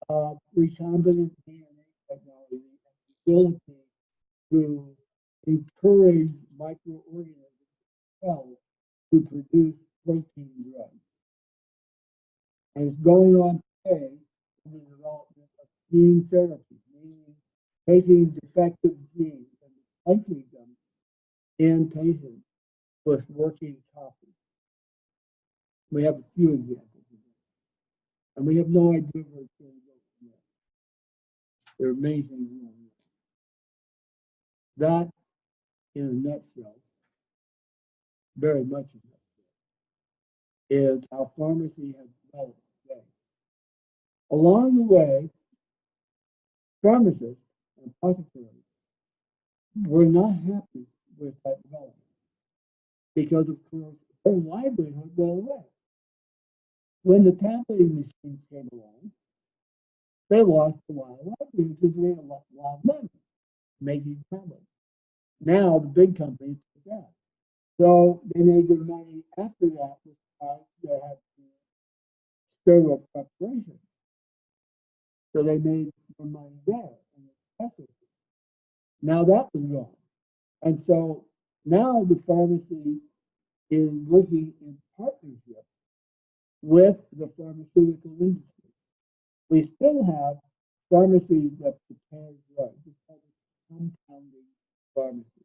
of recombinant DNA technology and the ability to encourage microorganisms cells to produce protein drugs. And it's going on today in the development of gene therapy, meaning taking defective genes and replacing them in patients with working copies. We have a few examples of that. And we have no idea where it's going to go from there. There are many things going on. That, in a nutshell, very much in a nutshell, is how pharmacy has developed today. Along the way, pharmacists and apothecaries were not happy with that development because, of course, their livelihood went away. When the tableting machines came along, they lost a lot of livelihood because they made a lot of money making tablets. Now the big companies took that. So they made their money after that because they had to stir up preparation. So they made their money there. And now that was gone. And so now the pharmacy is working in partnership with the pharmaceutical industry. We still have pharmacies that prepare drugs. It's called compounding pharmacy.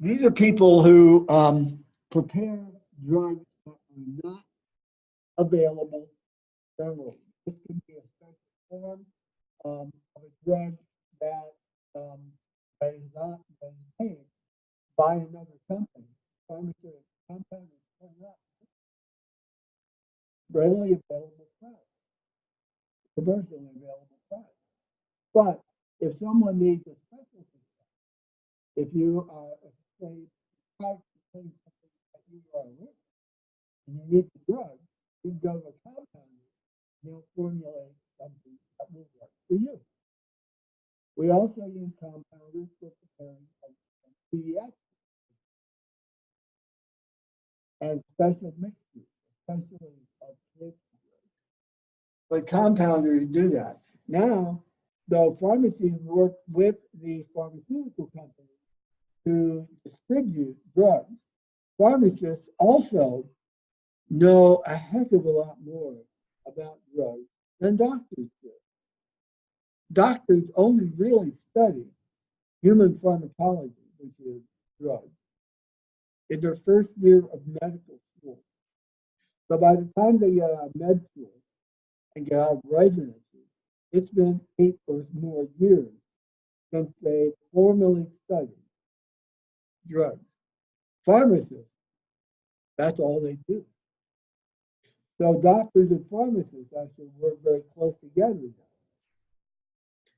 These are people who prepare drugs that are not available generally. This could be a special form of a drug that, um, that is not made by another company. Pharmaceutical compounding is not readily available product, commercially available product. But if someone needs a specialty, if you are, say, trying to say something that you are allergic and you need the drug, you go to a compounder, they'll formulate something that will work for you. We also use compounders for preparing pediatrics and special mixtures, especially of kids. But compounders do that. Now, the pharmacies work with the pharmaceutical companies to distribute drugs. Pharmacists also know a heck of a lot more about drugs than doctors do. Doctors only really study human pharmacology, which is drugs, in their first year of medical school. So by the time they get out of med school and get out of residency, it's been 8 or more years since they formally studied drugs. Pharmacists, that's all they do. So doctors and pharmacists actually work very close together now.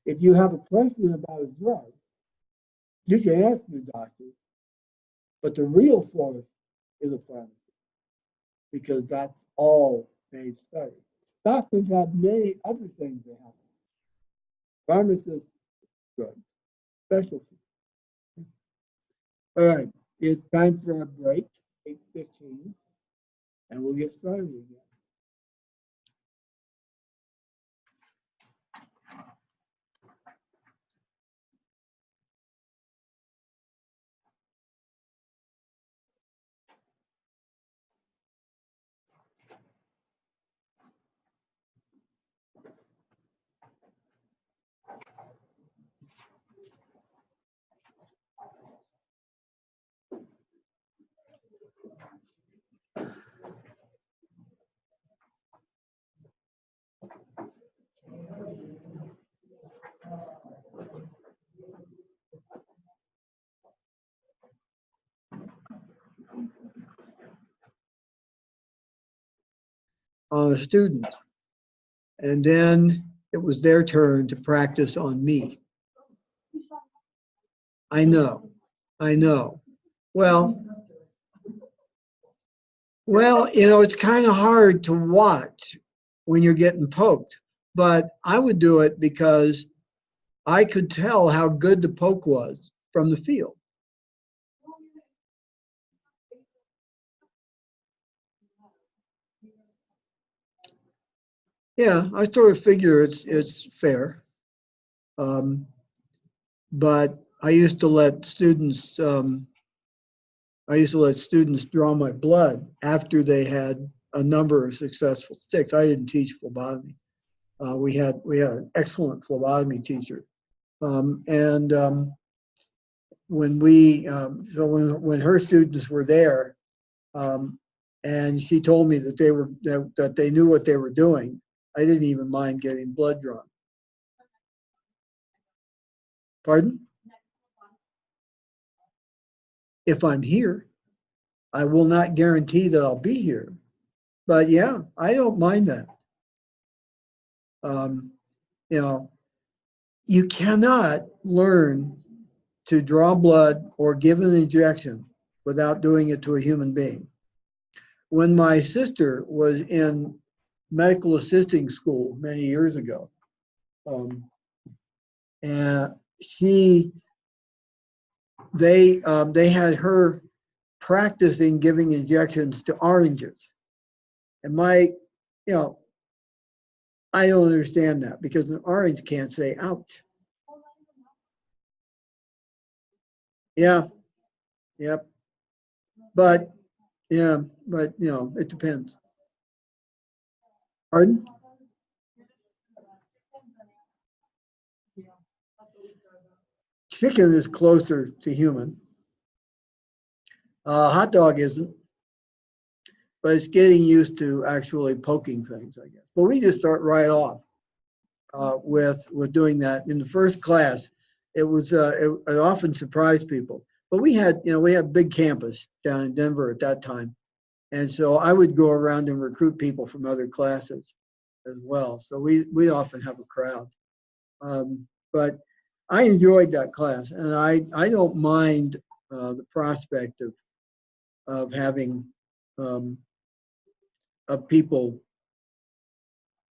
If you have a question about a drug, you can ask the doctor, but the real source is a pharmacist because that's all they study. Doctors have many other things they have. Pharmacists, drugs, specialty. All right, it's time for a break, 8:15, and we'll get started again. On a student, and then it was their turn to practice on me. I know, I know. Well, it's kind of hard to watch when you're getting poked, but I would do it because I could tell how good the poke was from the field. Yeah, I sort of figure it's fair. But I used to let students draw my blood after they had a number of successful sticks. I didn't teach phlebotomy. We had an excellent phlebotomy teacher, and when we, so when her students were there, and she told me that that they knew what they were doing, I didn't even mind getting blood drawn. Pardon? If I'm here, I will not guarantee that I'll be here, but yeah, I don't mind that. You know, you cannot learn to draw blood or give an injection without doing it to a human being. When my sister was in medical assisting school many years ago, and they had her practicing giving injections to oranges, and I don't understand that because an orange can't say ouch. Yeah, yep. But yeah, but it depends. Pardon? Chicken is closer to human. Hot dog isn't, but it's getting used to actually poking things, I guess. But we just start right off with doing that. In the first class, it often surprised people. But we had big campus down in Denver at that time, and so I would go around and recruit people from other classes as well. So we often have a crowd. But I enjoyed that class, and I don't mind the prospect of having of people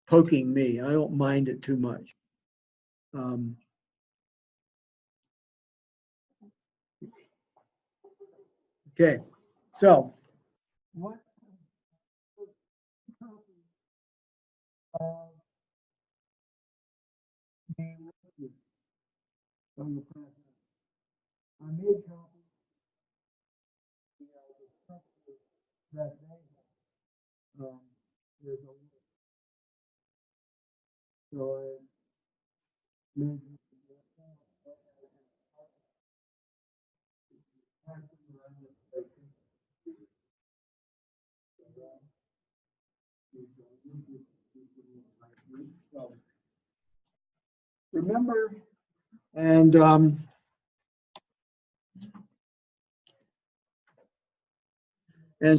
poking me. I don't mind it too much. Um, okay, so what from the president? I made copies that day. There's a so I made so remember and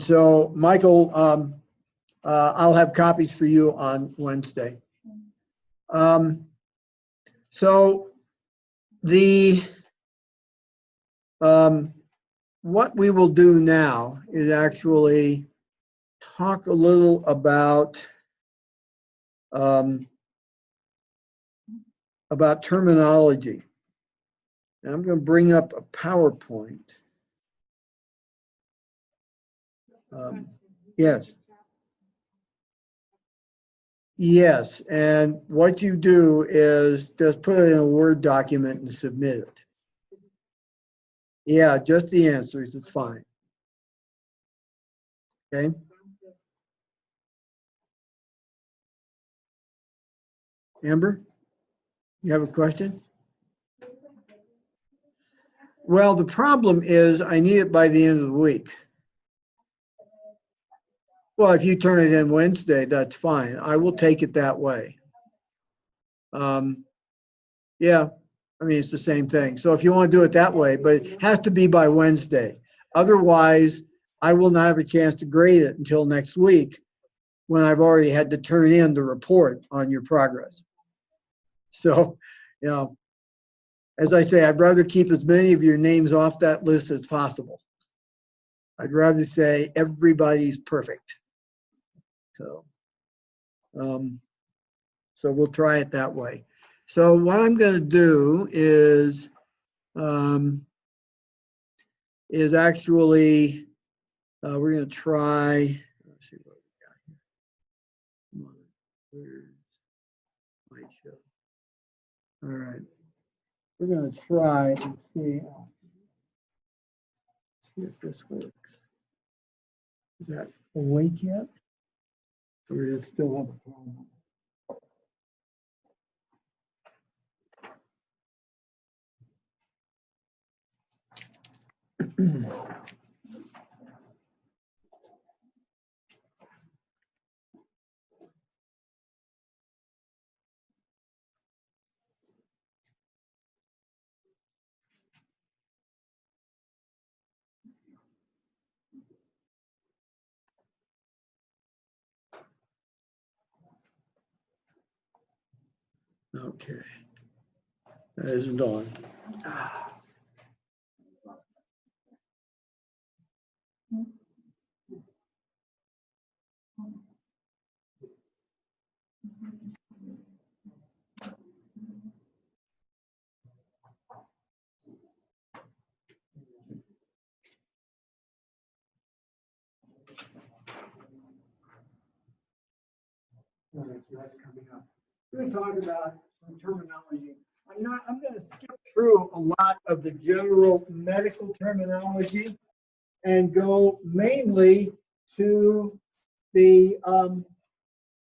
so Michael, I'll have copies for you on Wednesday. So the what we will do now is actually talk a little about terminology. And I'm going to bring up a PowerPoint. Yes. Yes, and what you do is just put it in a Word document and submit it. Yeah, just the answers, it's fine. Okay. Amber, you have a question? Well, the problem is I need it by the end of the week. Well, if you turn it in Wednesday, that's fine. I will take it that way. Yeah, I mean, it's the same thing. So if you want to do it that way, but it has to be by Wednesday. Otherwise, I will not have a chance to grade it until next week when I've already had to turn in the report on your progress. So, as I say, I'd rather keep as many of your names off that list as possible. I'd rather say everybody's perfect. So, so we'll try it that way. So what I'm going to do is actually we're going to try. Let's see what we got here. Come on, where's my show? All right, we're going to try and see if this works. Is that awake yet? Or does it still have a problem? Okay. That isn't on. All right, so that's coming up. We're going to talk about some terminology. I'm going to skip through a lot of the general medical terminology and go mainly to the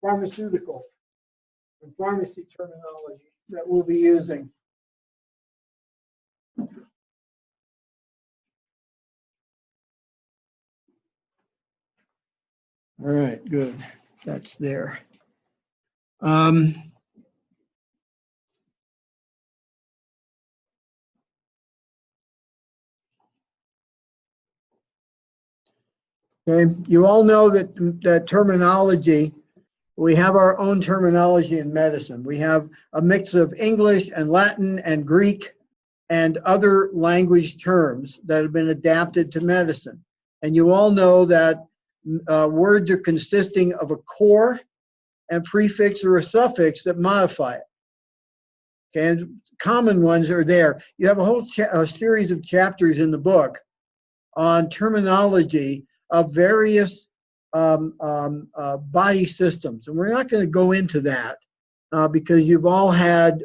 pharmaceutical and pharmacy terminology that we'll be using. All right, good. That's there. Okay, you all know that terminology, we have our own terminology in medicine. We have a mix of English and Latin and Greek and other language terms that have been adapted to medicine. And you all know that words are consisting of a core, and prefix or a suffix that modify it. Okay, and common ones are there. You have a whole series of chapters in the book on terminology of various body systems, and we're not going to go into that because you've all had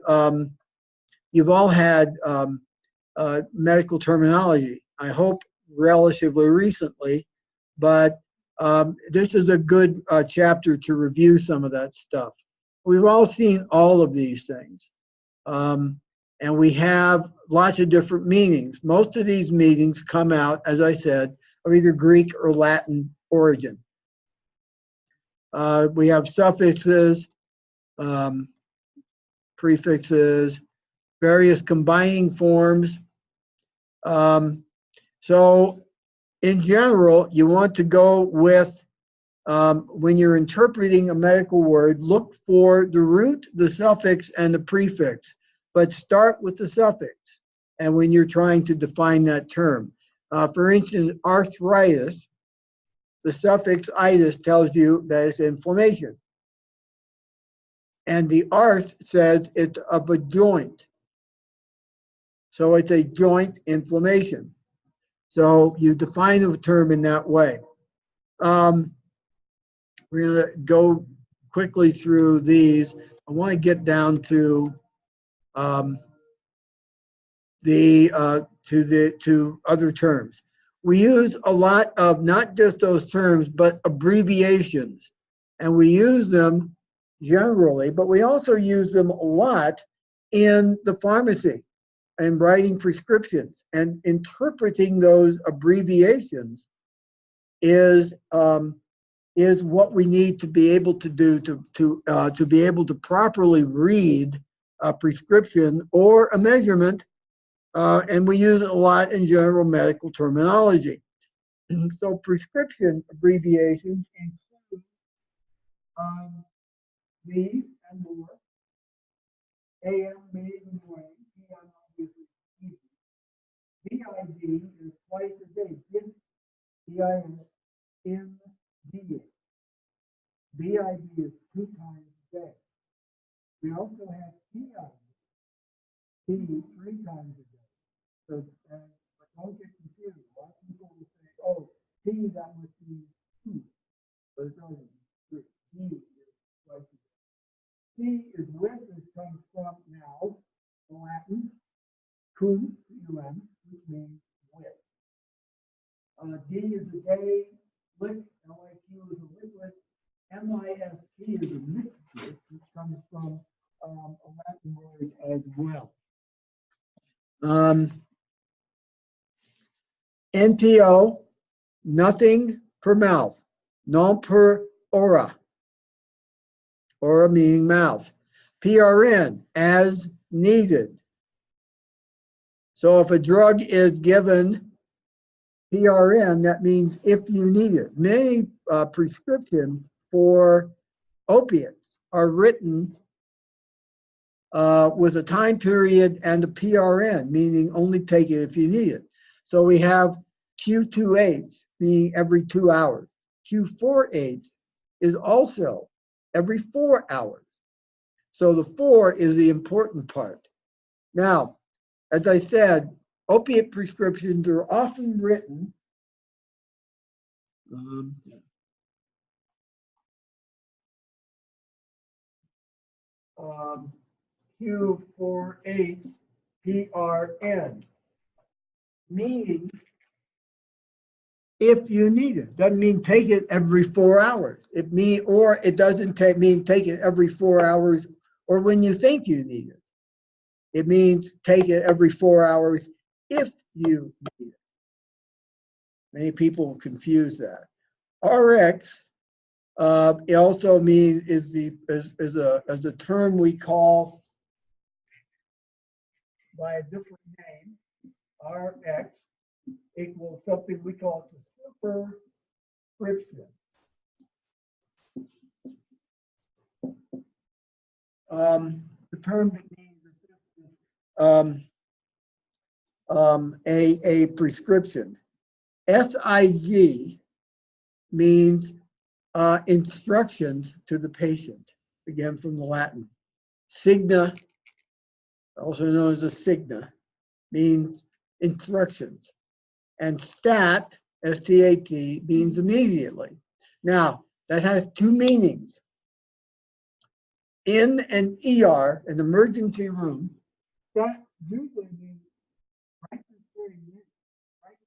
medical terminology. I hope relatively recently, but this is a good chapter to review some of that stuff. We've all seen all of these things. And we have lots of different meanings. Most of these meanings come out, as I said, of either Greek or Latin origin. We have suffixes, prefixes, various combining forms. So in general, you want to go with, when you're interpreting a medical word, look for the root, the suffix, and the prefix. But start with the suffix, and when you're trying to define that term. For instance, arthritis, the suffix itis tells you that it's inflammation. And the arth says it's of a joint. So it's a joint inflammation. So you define the term in that way. We're going to go quickly through these. I want to get down to to other terms. We use a lot of not just those terms, but abbreviations, and we use them generally, but we also use them a lot in the pharmacy and writing prescriptions, and interpreting those abbreviations is what we need to be able to do to be able to properly read a prescription or a measurement. And we use it a lot in general medical terminology. So prescription abbreviations include these and more. AM, made in the morning, PM, obviously, easy. BID is twice a day. BIS, MDA. BID is 2 times a day. We also have TID, T 3 times a day. So don't get confused. A lot of people will say, oh, T, that must be 2. But it's only 3. D is twice a day. C is with, this comes from now, the Latin, cum, C-U-M, which means with. D is a day, lick, L-I-Q is a liquid, M-I-S-T is a mixture, which comes from a Latin word as well. NTO, nothing per mouth, non per ora, ora meaning mouth. PRN, as needed. So if a drug is given PRN, that means if you need it. Many prescriptions for opiates are written with a time period and a PRN, meaning only take it if you need it. So we have Q2H, meaning every 2 hours. Q4H is also every 4 hours. So the 4 is the important part. Now, as I said, opiate prescriptions are often written Q4H PRN, meaning if you need it. Doesn't mean take it every 4 hours. It doesn't mean take it every 4 hours or when you think you need it. It means take it every 4 hours if you need it. Many people confuse that. RX it also means is a term we call by a different name. RX equals something we call the superscription. The term that means a prescription. SIG means instructions to the patient, again from the Latin. Signa, also known as a signa, means instructions. And stat, S-T-A-T, means immediately. Now, that has two meanings. In an ER, an emergency room, that usually means right before you need it, right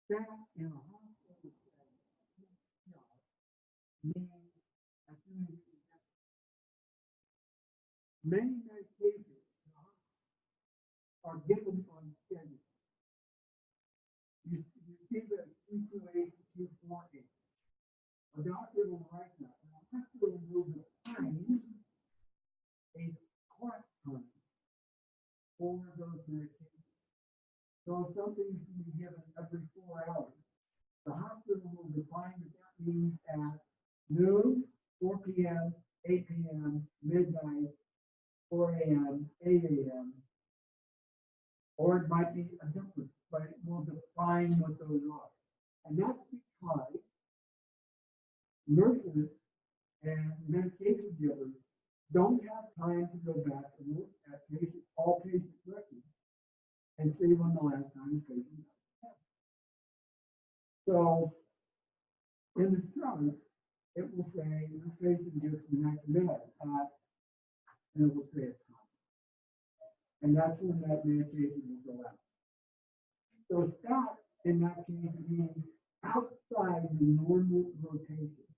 that in a hospital means as soon as you get many medications are given on schedule. You see the Q2A, Q4A. A doctor will write that. A hospital will define a clock time for those medications. So if something's to be given every 4 hours, the hospital will define that means at noon, 4 p.m., 8 p.m., midnight, 4 a.m., 8 a.m., or it might be a different, but it will define what those are. And that's because nurses and medication givers don't have time to go back and look at all patient records and see when the last time the patient had. So in the chart, it will say this patient gets the next med at, and it will say a time. And that's when that medication will go out. So stat in that case means outside the normal rotation.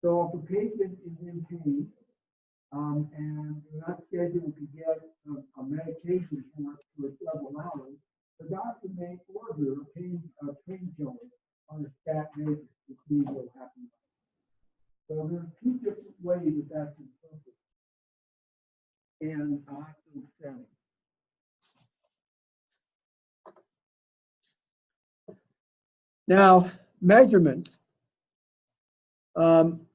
So if a patient is in pain and you're not scheduled to get a medication for several hours, the doctor may order a painkiller on a stat basis, which means will happen. So there are two different ways that that's interpreted in a hospital setting. Now, measurements.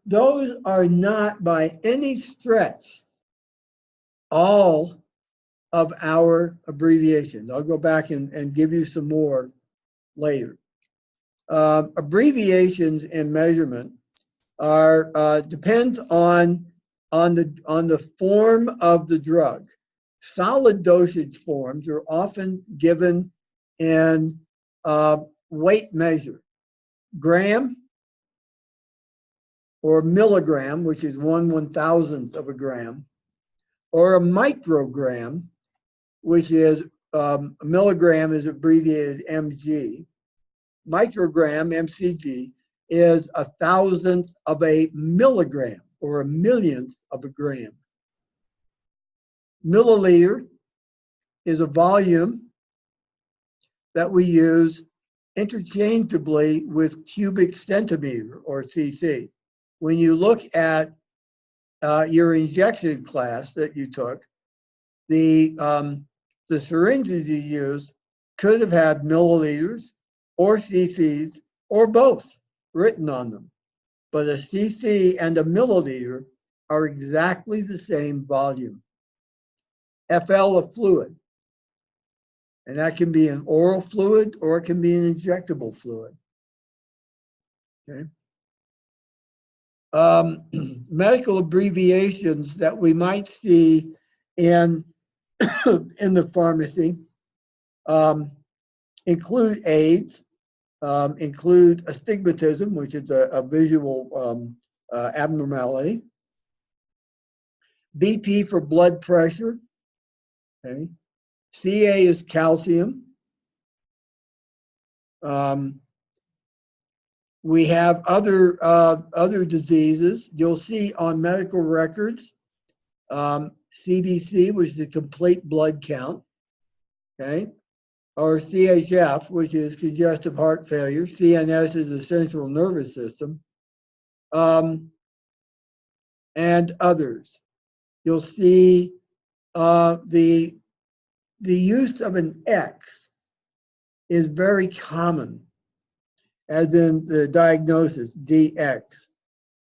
Those are not by any stretch all of our abbreviations. I'll go back and give you some more later. Abbreviations in measurement are depends on the form of the drug. Solid dosage forms are often given in weight measure, gram or milligram, which is 1/1000th of a gram, or a microgram, which is a milligram is abbreviated mg. Microgram, mcg, is 1,000th of a milligram or a millionth of a gram. Milliliter is a volume that we use interchangeably with cubic centimeter, or cc. When you look at your injection class that you took, the syringes you used could have had milliliters or cc's or both written on them. But a cc and a milliliter are exactly the same volume. FL of fluid. And that can be an oral fluid or it can be an injectable fluid. Okay. Medical abbreviations that we might see in, in the pharmacy include AIDS, include astigmatism, which is a visual abnormality, BP for blood pressure, okay. Ca is calcium. We have other diseases. You'll see on medical records, CBC, which is a complete blood count, okay, or CHF, which is congestive heart failure. CNS is the central nervous system, and others. You'll see the use of an X is very common, as in the diagnosis, DX.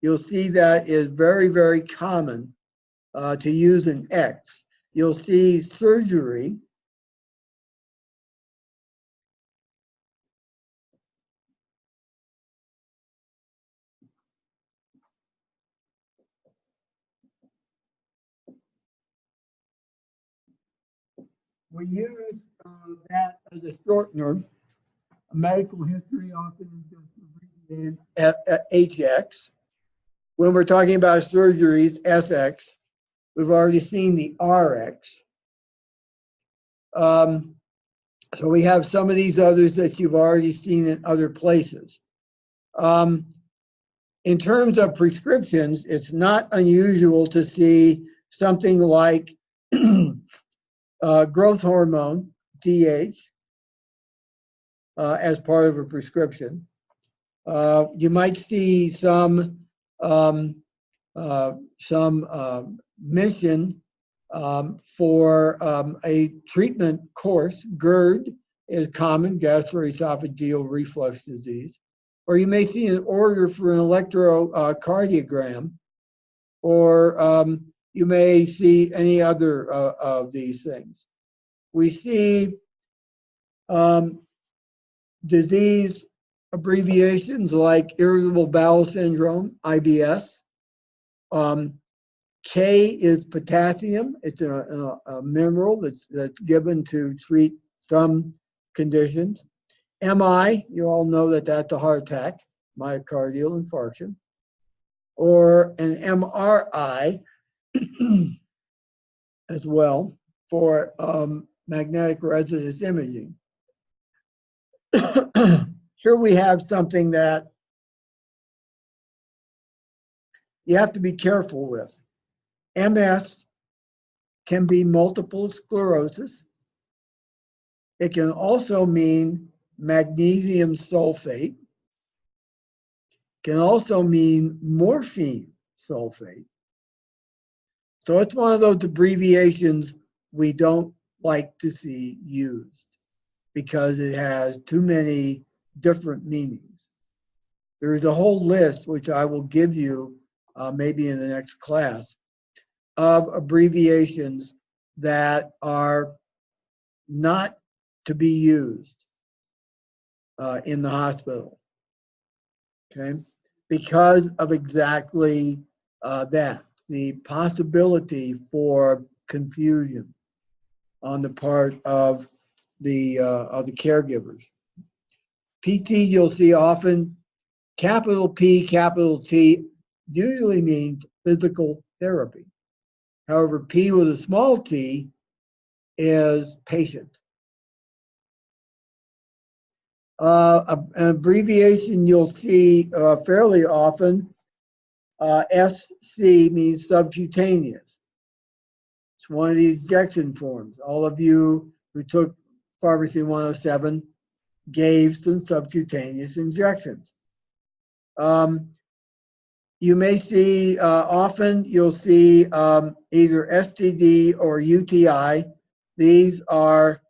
You'll see that is very, very common to use an X. You'll see surgery. We use that as a shortener. Medical history often is just abbreviated HX. When we're talking about surgeries, SX. We've already seen the RX. So we have some of these others that you've already seen in other places. In terms of prescriptions, it's not unusual to see something like growth hormone, DH, as part of a prescription. You might see some mention for a treatment course. GERD is common, gastroesophageal reflux disease. Or you may see an order for an electrocardiogram, or you may see any other of these things. We see disease abbreviations like irritable bowel syndrome, IBS. K is potassium. It's a mineral that's given to treat some conditions. MI, you all know that that's a heart attack, myocardial infarction. Or an MRI as well for magnetic resonance imaging. Here we have something that you have to be careful with. MS can be multiple sclerosis. It can also mean magnesium sulfate. Can also mean morphine sulfate. So it's one of those abbreviations we don't like to see used because it has too many different meanings. There's a whole list, which I will give you maybe in the next class, of abbreviations that are not to be used in the hospital, okay? Because of exactly that, the possibility for confusion on the part of the caregivers. PT, you'll see often, capital P, capital T, usually means physical therapy. However, P with a small t is patient. An abbreviation you'll see fairly often, SC means subcutaneous. It's one of the ejection forms. All of you who took Pharmacy 107 gave some subcutaneous injections. You may see, often you'll see either STD or UTI. These are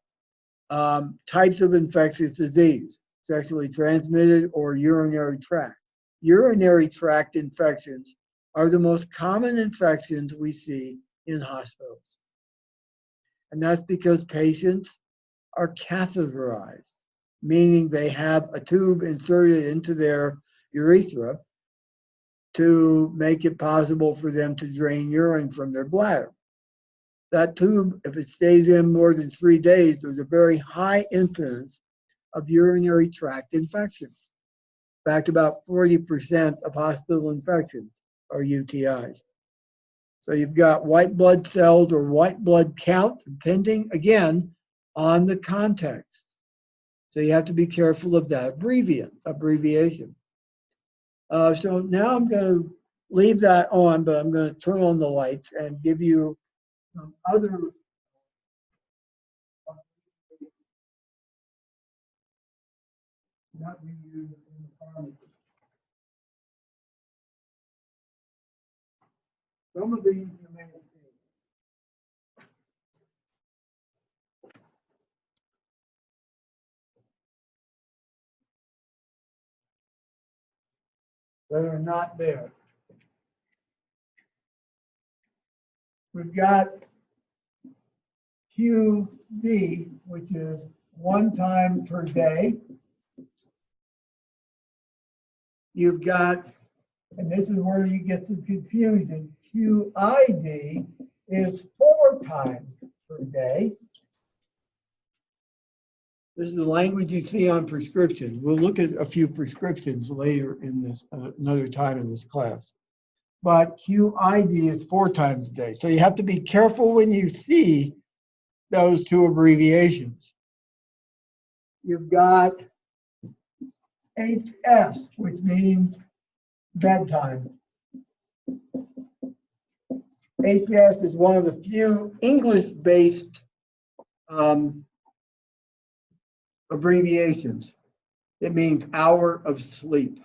types of infectious disease, sexually transmitted or urinary tract. Urinary tract infections are the most common infections we see in hospitals. And that's because patients are catheterized, meaning they have a tube inserted into their urethra to make it possible for them to drain urine from their bladder. That tube, if it stays in more than 3 days, there's a very high incidence of urinary tract infections. In fact, about 40% of hospital infections are UTIs. So you've got white blood cells or white blood count, depending, again, on the context. So you have to be careful of that abbreviation. So now I'm going to leave that on, but I'm going to turn on the lights and give you some other that we use in the pharmacy. Some of these you may have seen. That are not there. We've got QD, which is 1 time per day. You've got, and this is where you get some confusion, QID is 4 times per day. This is the language you see on prescriptions. We'll look at a few prescriptions later in this, another time in this class. But QID is 4 times a day. So you have to be careful when you see those two abbreviations. You've got HS, which means bedtime. HS is one of the few English-based abbreviations. It means hour of sleep.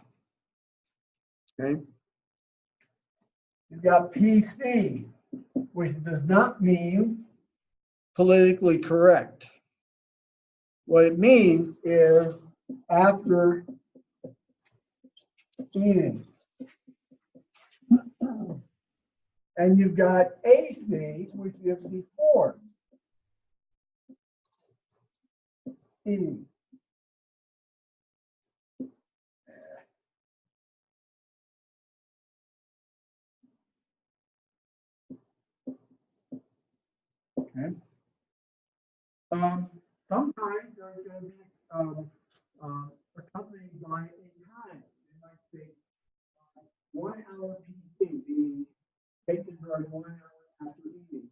Okay. You've got PC, which does not mean politically correct. What it means is after eating. And you've got AC, which is before eating. Okay. Sometimes they're going to be accompanied by a time. You might say 1 hour PC, being taken drug 1 hour after eating.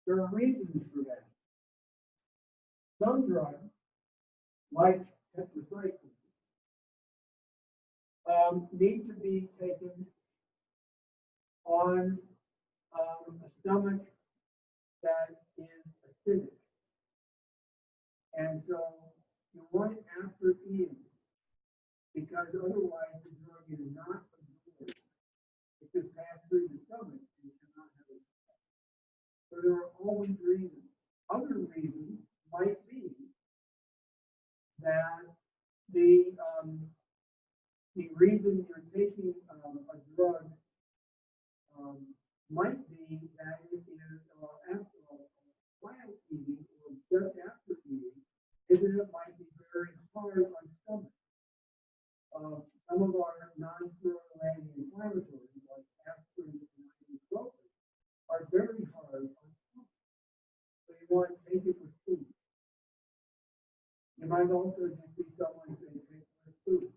There are reasons for that. Some drugs, like tetracycline, need to be taken on a stomach that is acidic. And so you want it after eating, because otherwise the drug is not absorbed. It just passed through the stomach and you cannot have it. So there are always reasons. Other reasons might be that the reason you're taking a drug might be that it is after while eating or just after eating, is that it might be very hard on stomach. Some of our non-steroidal anti-inflammatories, like aspirin and ibuprofen, are very hard on stomach. So you want to take it with food. You might also just see someone say take it with food.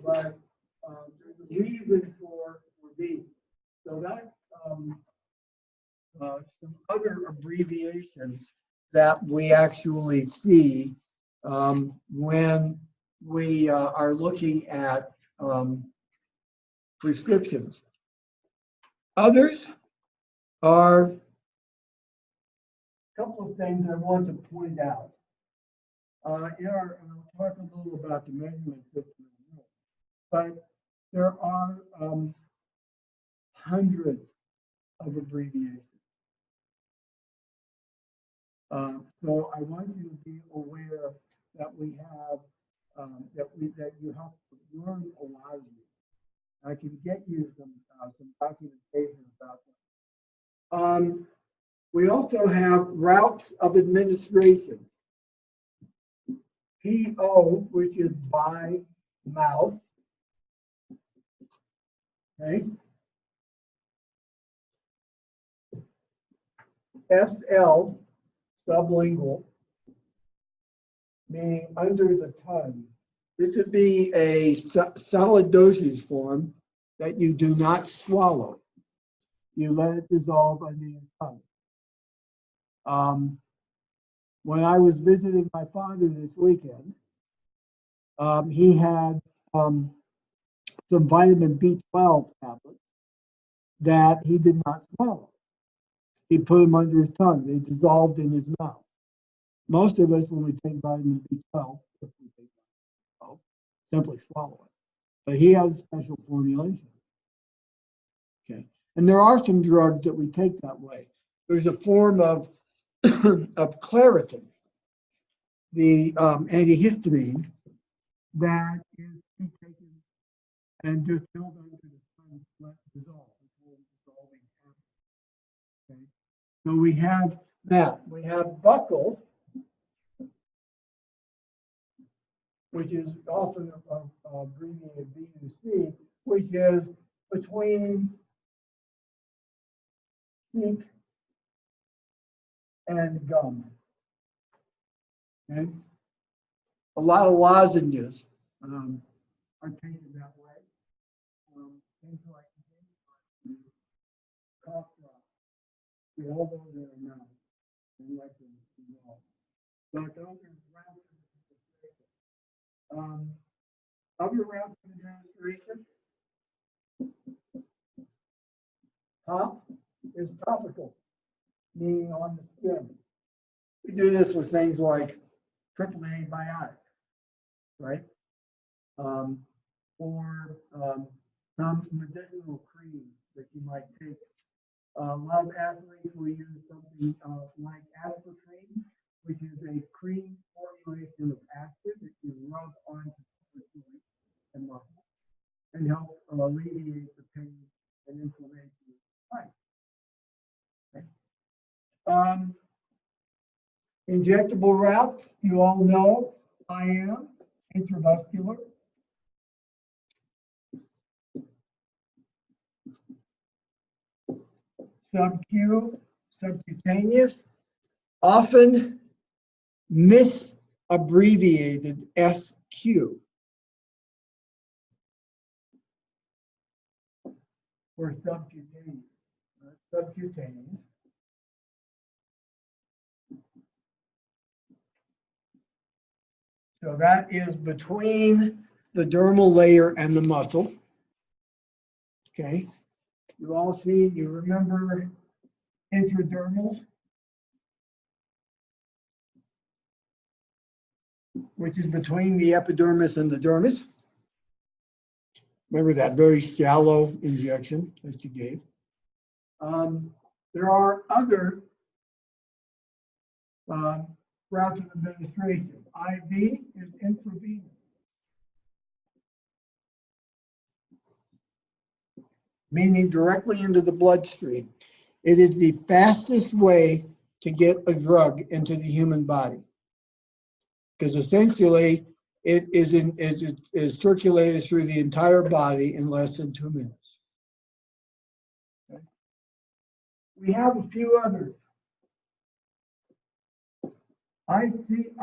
But there's a reason for these. So that's some other abbreviations that we actually see when we are looking at prescriptions. Others are couple of things I want to point out. And I'll talk a little about the measurement system in a minute, but there are hundreds of abbreviations. So I want you to be aware that we have that you have to learn a lot of these. I can get you some documentation about them. We also have routes of administration. PO, which is by mouth. Okay. SL, sublingual, meaning under the tongue. This would be a solid dosage form that you do not swallow. You let it dissolve under your tongue. When I was visiting my father this weekend, he had some vitamin B12 tablets that he did not swallow. He put them under his tongue. They dissolved in his mouth. Most of us, when we take vitamin B12, if we take vitamin B12, simply swallow it. But he has a special formulation. Okay. And there are some drugs that we take that way. There's a form of of Claritin, the antihistamine, that is taken and just filled under the tongue, let it dissolve before dissolving happens. Okay. So we have that. We have buccal, which is often abbreviated BUC, which is between cheek and gum. Okay. A lot of lozenges are taken that way. Things like cough drops. We all know they are not. And like them, but those are routes of administration. Other routes of administration. Top is topical, meaning on the skin. We do this with things like triple antibiotics, right? Or some medicinal creams that you might take. A lot of athletes will use something like aspartame, which is a cream formulation of aspirin that you rub onto the joint and muscle and help alleviate the pain and inflammation. Right. Okay. Injectable routes, you all know, IM, intravascular. Sub-Q, subcutaneous, often misabbreviated SQ. Or subcutaneous. Subcutaneous. So that is between the dermal layer and the muscle. Okay. You all see, you remember intradermal, which is between the epidermis and the dermis. Remember that very shallow injection that you gave. There are other routes of administration. IV is intravenous. Meaning directly into the bloodstream. It is the fastest way to get a drug into the human body, because essentially it is circulated through the entire body in less than 2 minutes. Okay. We have a few others. IC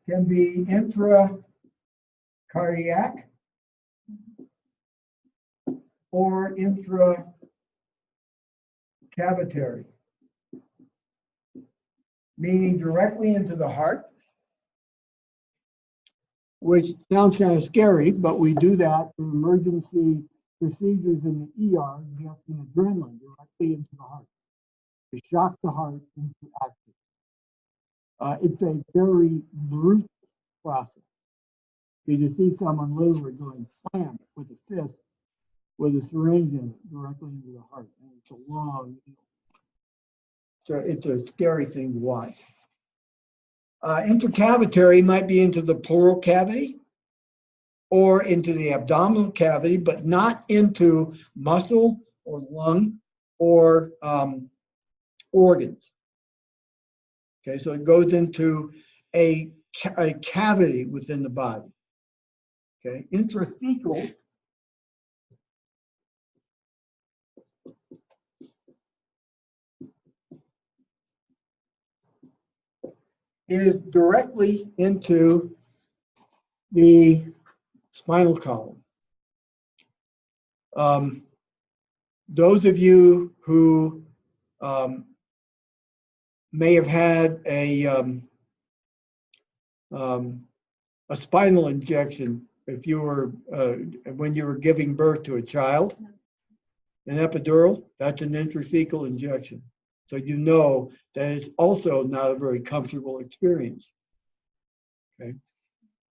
can be intracardiac or intracavitary, meaning directly into the heart, which sounds kind of scary, but we do that in emergency procedures in the ER, injecting adrenaline directly into the heart. to shock the heart into action. It's a very brute process. You just see someone literally going slam with a fist with a syringe in it directly into the heart. And it's a long deal. So it's a scary thing to watch. Intercavitary might be into the pleural cavity or into the abdominal cavity, but not into muscle or lung or organs. Okay, so it goes into a cavity within the body. Okay, intrathecal is directly into the spinal column. Those of you who may have had a spinal injection if you were when you were giving birth to a child, an epidural, that's an intrathecal injection. So you know that it's also not a very comfortable experience. Okay,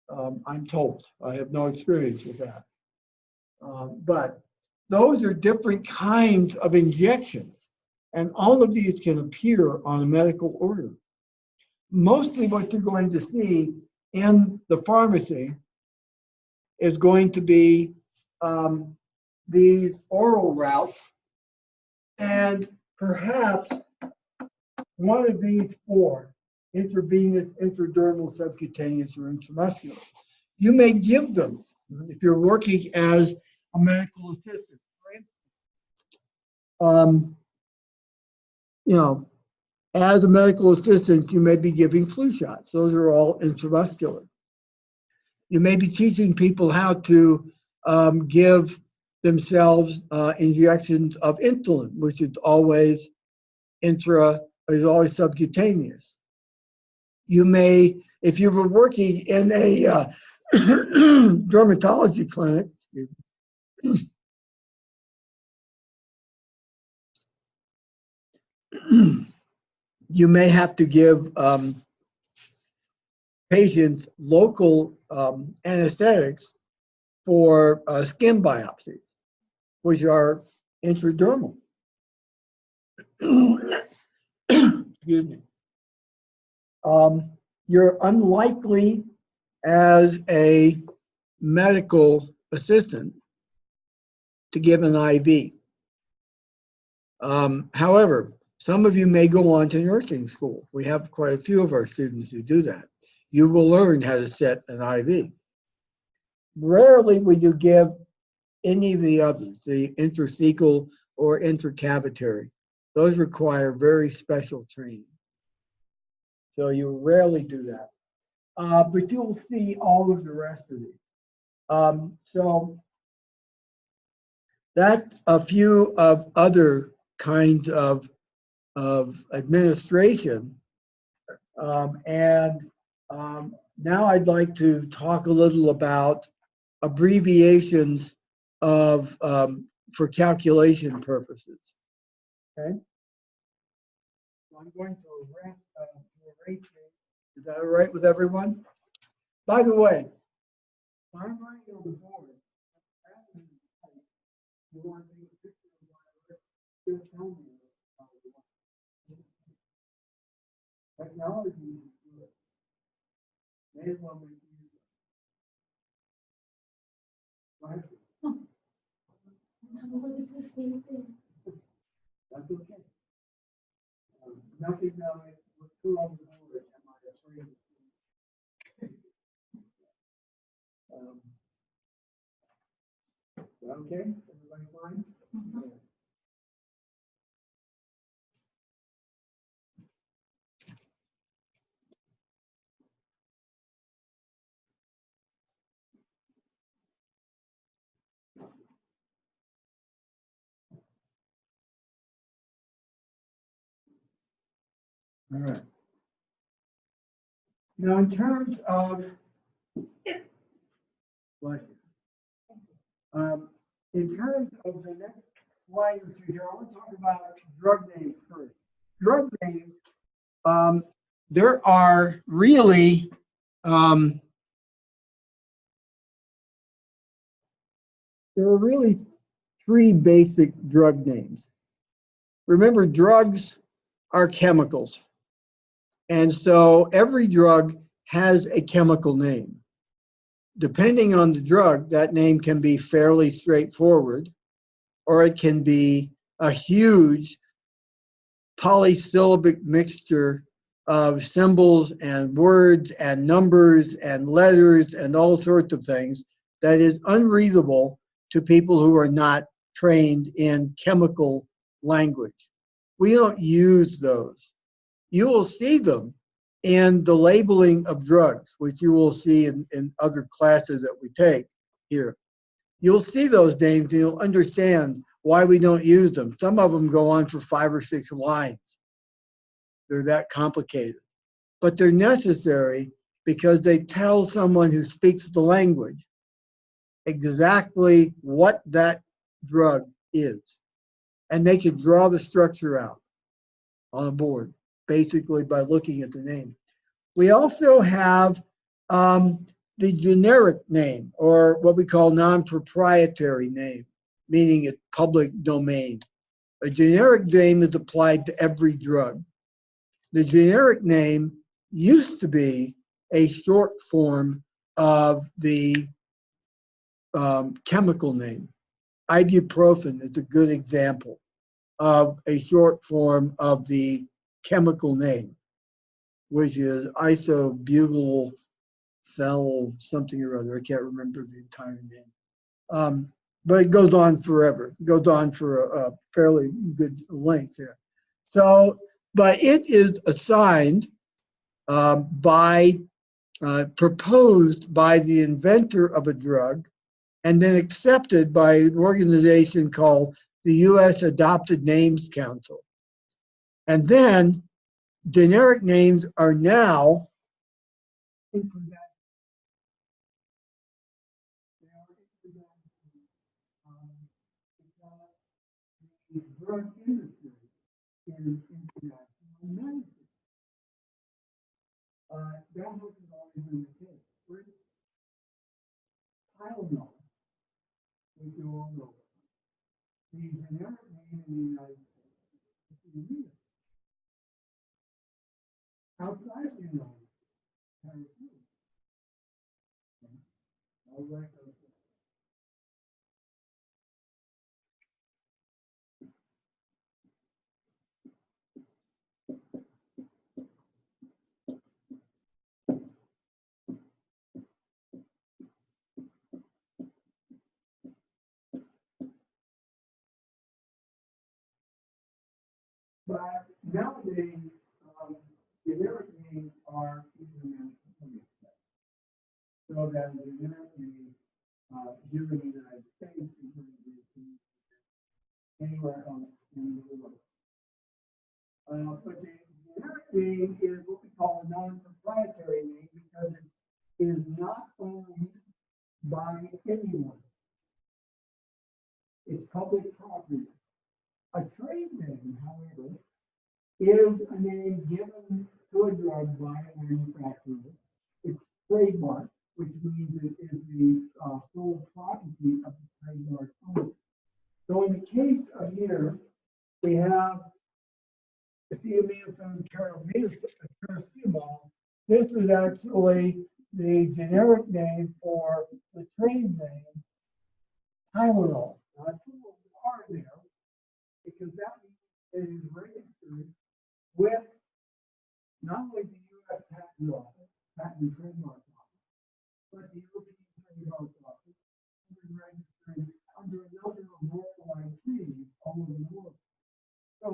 I'm told. I have no experience with that. But those are different kinds of injections, and all of these can appear on a medical order. Mostly what you're going to see in the pharmacy is going to be these oral routes and perhaps one of these four, intravenous, intradermal, subcutaneous, or intramuscular. You may give them if you're working as a medical assistant. You know, as a medical assistant, you may be giving flu shots. Those are all intramuscular. You may be teaching people how to give themselves injections of insulin, which is always subcutaneous. You may, if you were working in a dermatology clinic, you may have to give patients local anesthetics for skin biopsies, which are intradermal. Excuse me. You're unlikely as a medical assistant to give an IV. However, some of you may go on to nursing school. We have quite a few of our students who do that. You will learn how to set an IV. Rarely will you give any of the others, the intrathecal or intracavitary. Those require very special training. So you rarely do that. But you'll see all of the rest of these. So that's a few of other kinds of administration. Now I'd like to talk a little about abbreviations of for calculation purposes. Okay. So I'm going to erase. Is that all right with everyone? By the way, I'm writing on the board. You want to take a picture of whatever? Just tell me. Technology is good. May as well make use of it. That's okay. Nothing was too on the board. Am I afraid? Okay, everybody fine? All right. Now, in terms of in terms of the next slide or two here, I want to talk about drug names first. drug names, there are really um, three basic drug names. Remember, drugs are chemicals. And so every drug has a chemical name. Depending on the drug, that name can be fairly straightforward, or it can be a huge polysyllabic mixture of symbols and words and numbers and letters and all sorts of things that is unreadable to people who are not trained in chemical language. We don't use those. You will see them in the labeling of drugs, which you will see in other classes that we take here. You'll see those names and you'll understand why we don't use them. Some of them go on for 5 or 6 lines. They're that complicated. But they're necessary because they tell someone who speaks the language exactly what that drug is. And they can draw the structure out on a board, basically by looking at the name. We also have the generic name, or what we call non-proprietary name, meaning it's public domain. A generic name is applied to every drug. The generic name used to be a short form of the chemical name. Ibuprofen is a good example of a short form of the chemical name, which is isobutyl something or other. I can't remember the entire name. But it goes on forever. It goes on for a fairly good length here. So, but it is assigned proposed by the inventor of a drug and then accepted by an organization called the U.S. Adopted Names Council. And then generic names are now the drug industry is international medicine. That hasn't always been the case. For Tylenol, which you all know, the generic name in the United States is Urea. Outside the United States, all right. But nowadays, generic names are international. So that the generic name here in the United States is going to be anywhere else in the world. But the generic name is what we call a non-proprietary name because it is not owned by anyone. It's public property. A trade name, however, is a name given to a drug by a manufacturer. It's trademark, which means it is the sole property of the trademark owner. So in the case of here, we have acetaminophen paracetamol. This is actually the generic name for the trade name Tylenol. Now, I put a R there because that means it is registered with not only the U.S. Patent Office, Patent and Trademark Office, but the European Trademark Office, and registered under a number of worldwide treaties all over the world. So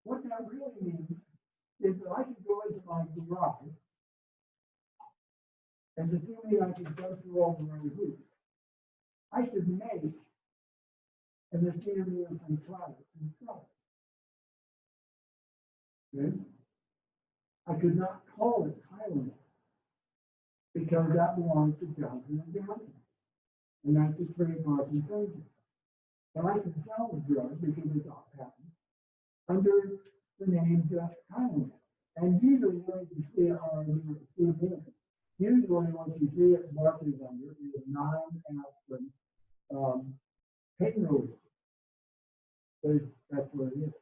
what that really means is that I could go into my garage, and assuming I could go through all the right hoops, I could make an acetaminophen product and sell it. Okay? I could not call it Tylenol because that belongs to Johnson & Johnson, and that's a trademark infringement. But I can sell the drug because it's off patent under the name just Tylenol. And usually what you see on usually what you see it marketed under is non-aspirin pain relief. That's what it is.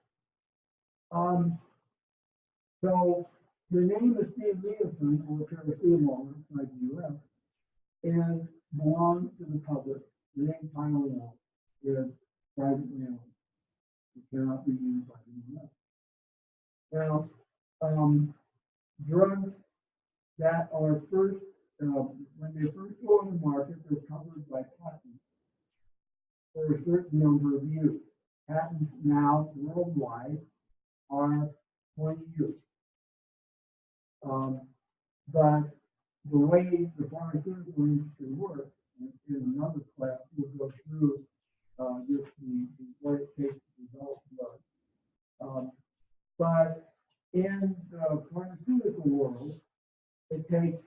So the name acetaminophen or paracetamol inside the U.S. is belongs to the public. The name Tylenol is privately owned. It cannot be used by anyone else. Now, drugs that are first, when they first go on the market, they're covered by patents for a certain number of years. Patents now worldwide are 20 years. But the way the pharmaceutical industry works, in another class, we'll go through just what it takes to develop drugs. But in the pharmaceutical world, it takes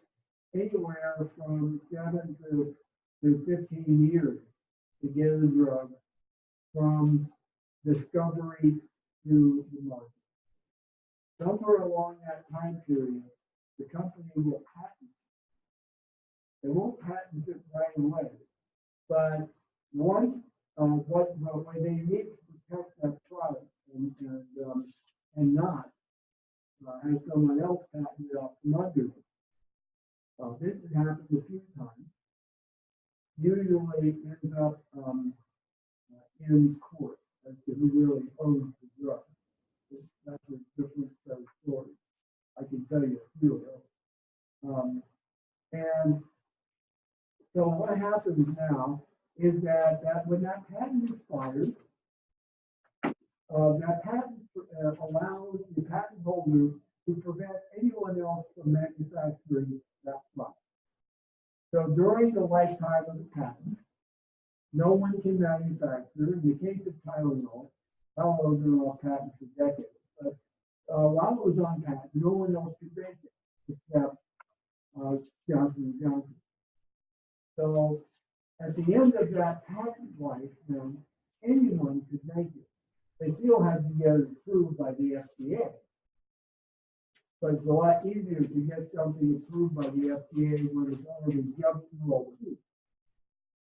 anywhere from 7 to 15 years to get a drug from discovery to the market. Somewhere along that time period, the company will patent. They won't patent it right away, but once what they need to protect that product and not have someone else patent it off from under it. This has happened a few times. Usually ends up in court as to who really owns the drug. That's a different set of stories. I can tell you a few of those. And so what happens now is that when that patent expires, that patent allows the patent holder to prevent anyone else from manufacturing that product. So during the lifetime of the patent, no one can manufacture. In the case of Tylenol has been on patent for decades. But while it was on patent, no one else could make it except Johnson & Johnson. So at the end of that patent life, then anyone could make it. They still have to get it approved by the FDA. But it's a lot easier to get something approved by the FDA when it's already jumped through all the hoops.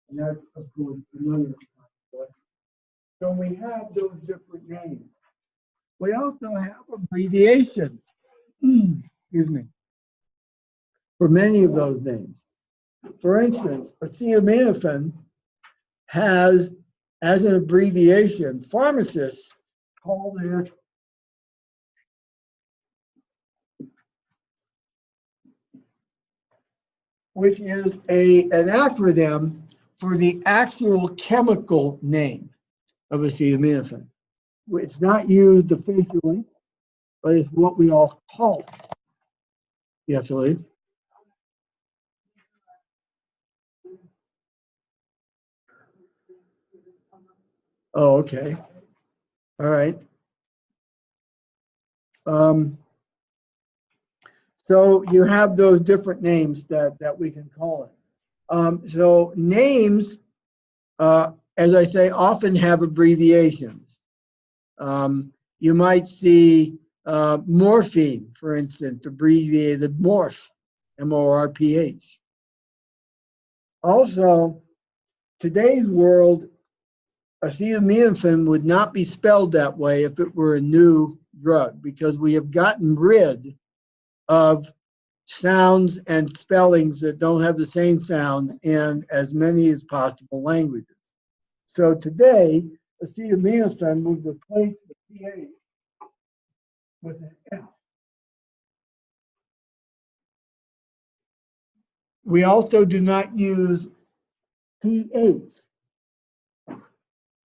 And that's, of course, another question. So we have those different names. We also have abbreviations, excuse me, for many of those names. For instance, acetaminophen has, as an abbreviation, pharmacists call it which is an acronym for the actual chemical name of acetaminophen. It's not used officially, but it's what we all call it. You have to leave. Oh, okay. All right. So you have those different names that we can call it. So names, as I say, often have abbreviations. You might see morphine, for instance, abbreviated morph, M-O-R-P-H. Also, today's world, acetaminophen would not be spelled that way if it were a new drug, because we have gotten rid of sounds and spellings that don't have the same sound in as many as possible languages. So today, acetaminophen would replace the PH with an F. We also do not use PH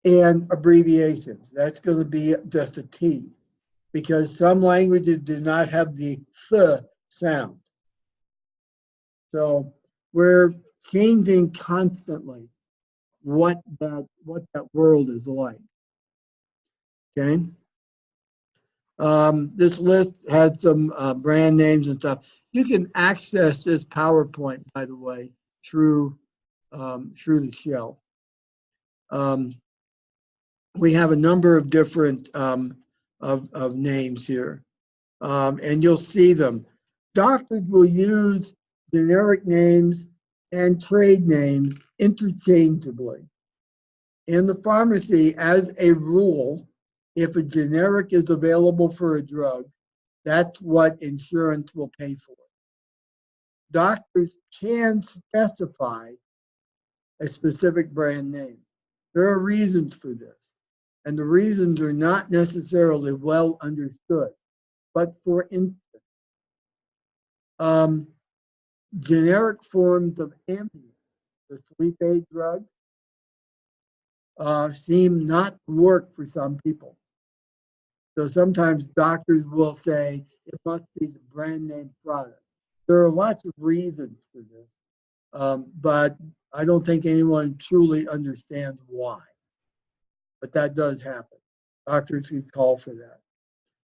in abbreviations. That's going to be just a T, because some languages do not have the th sound. So we're changing constantly what that world is like. Okay. This list has some brand names and stuff. You can access this PowerPoint, by the way, through the shell. We have a number of different of names here. And you'll see them. Doctors will use generic names and trade names interchangeably. In the pharmacy, as a rule, if a generic is available for a drug, that's what insurance will pay for. Doctors can specify a specific brand name. There are reasons for this, and the reasons are not necessarily well understood. But for instance, generic forms of Ambien, the sleep aid drug, seem not to work for some people. So sometimes doctors will say it must be the brand name product. There are lots of reasons for this, but I don't think anyone truly understands why. But that does happen. Doctors can call for that.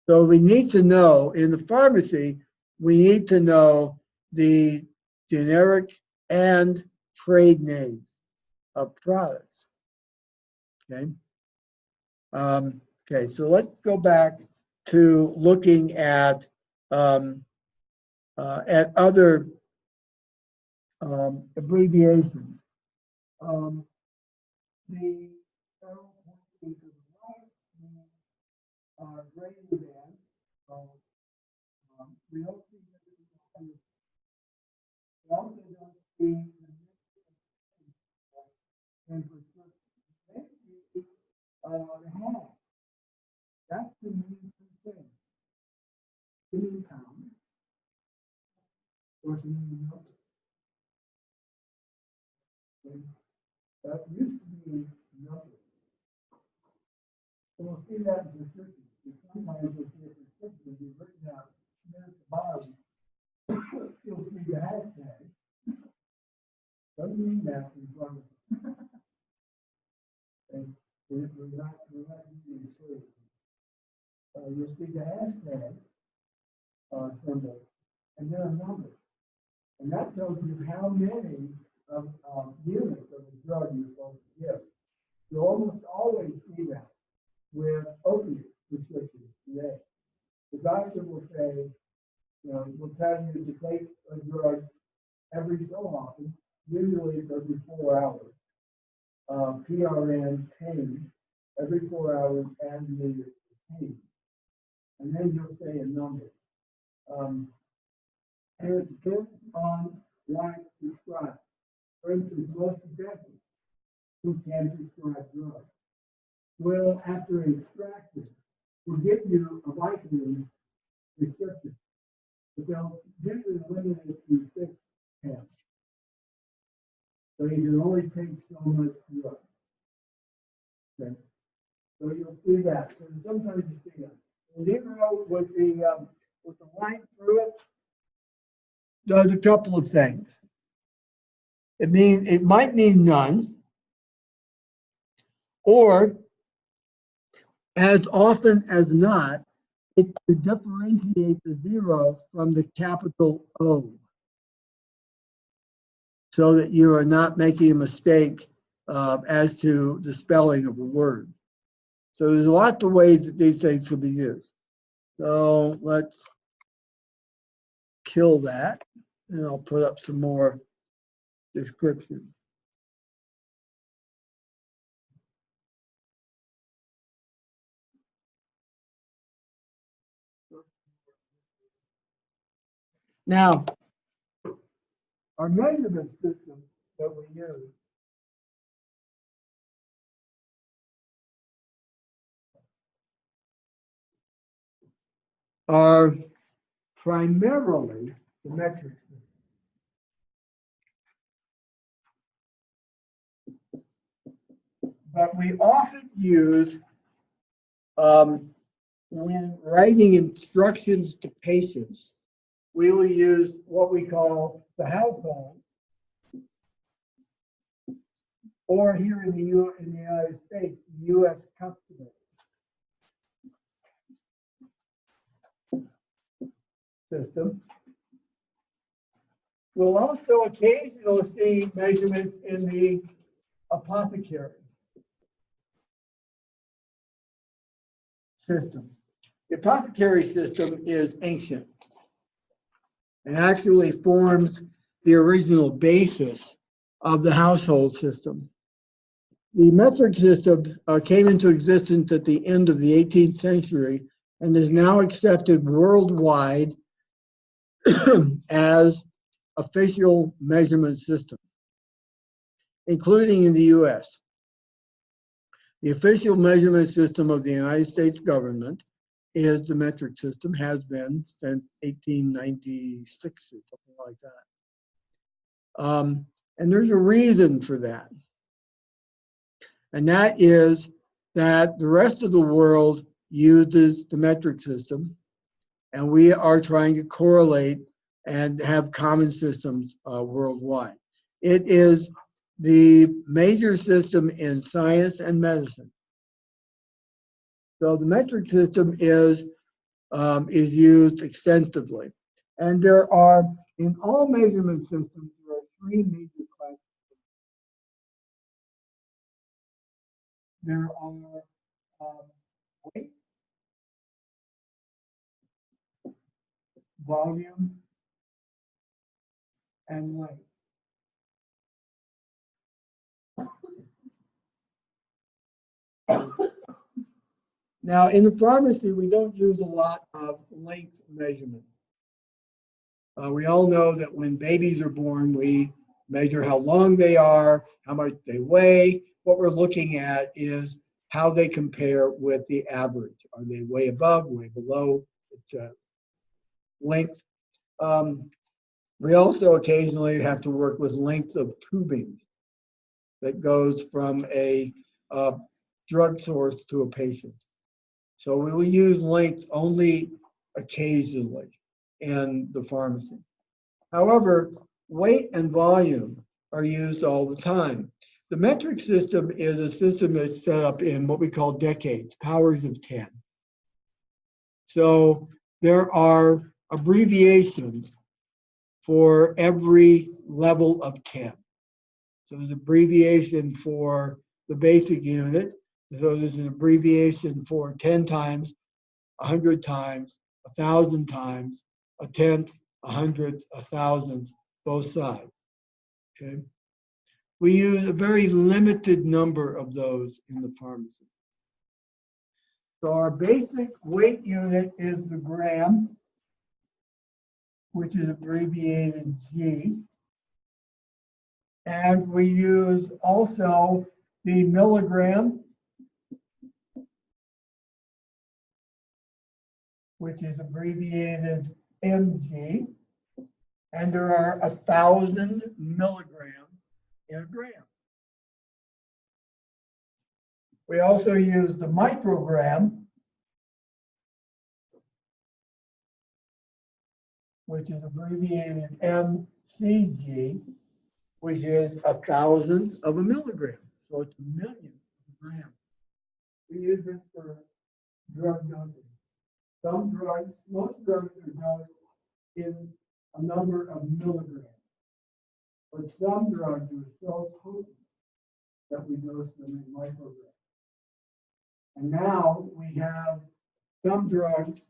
So we need to know, in the pharmacy, we need to know the generic and trade names of products. Okay. Okay, so let's go back to looking at other abbreviations. The federal quantities of life are greater than. We don't see this. We also don't see the and prescription. Half. That's the main thing. Million pounds or million dollars. That used to be nothing. So we'll see that in prescription. Sometimes we'll see a prescription be written out near the bottom. You'll see the hashtag. Doesn't mean that in front of it. And we're not using it. You'll see the hashtag symbol and then a number. And that tells you how many units of the drug you're supposed to give. You almost always see that with opiate prescriptions today. The doctor will say, will tell you to take a drug every so often, usually every 4 hours. PRN pain, every 4 hours and the pain. And then you'll say a number. And it depends on what prescribed. For instance, most dentists who can prescribe drugs will, after extraction, will give you a vitamin prescription, but they'll usually limit it to 6 tabs. So you can only take so much drug. Okay. So you'll see that. So sometimes you see that. Zero with the line through it does a couple of things. It might mean none, or as often as not, it's to differentiate the zero from the capital O, so that you are not making a mistake as to the spelling of a word. So there's lots of ways that these things can be used. So let's kill that, and I'll put up some more description. Now, our measurement system that we use are primarily the metric system. But we often use, when writing instructions to patients, we will use what we call the household, or here in the United States, U.S. customer system. We'll also occasionally see measurements in the apothecary system. The apothecary system is ancient. It actually forms the original basis of the household system. The metric system came into existence at the end of the 18th century and is now accepted worldwide as official measurement system, including in the US. The official measurement system of the United States government is the metric system, has been since 1896 or something like that. And there's a reason for that. And that is that the rest of the world uses the metric system, and we are trying to correlate and have common systems worldwide. It is the major system in science and medicine. So the metric system is used extensively. And there are, in all measurement systems, there are three major classes. There are weight, volume, and length. Now, in the pharmacy, we don't use a lot of length measurement. We all know that when babies are born, we measure how long they are, how much they weigh. What we're looking at is how they compare with the average. Are they way above, way below? It's length. We also occasionally have to work with length of tubing that goes from a drug source to a patient. So we will use length only occasionally in the pharmacy. However, weight and volume are used all the time. The metric system is a system that's set up in what we call decades, powers of 10. So there are abbreviations for every level of 10. So there's an abbreviation for the basic unit. So there's an abbreviation for 10 times, 100 times, 1,000 times, a tenth, 100th, 1,000th, both sides. Okay. We use a very limited number of those in the pharmacy. So our basic weight unit is the gram, which is abbreviated G. And we use also the milligram, which is abbreviated mg. And there are 1,000 milligrams in a gram. We also use the microgram, which is abbreviated mcg, which is 1,000 of a milligram. So it's 1,000,000 of a gram. We use this for drug dosing. Some drugs, most drugs are dosed in a number of milligrams. But some drugs are so potent that we dose them in micrograms. And now we have some drugs,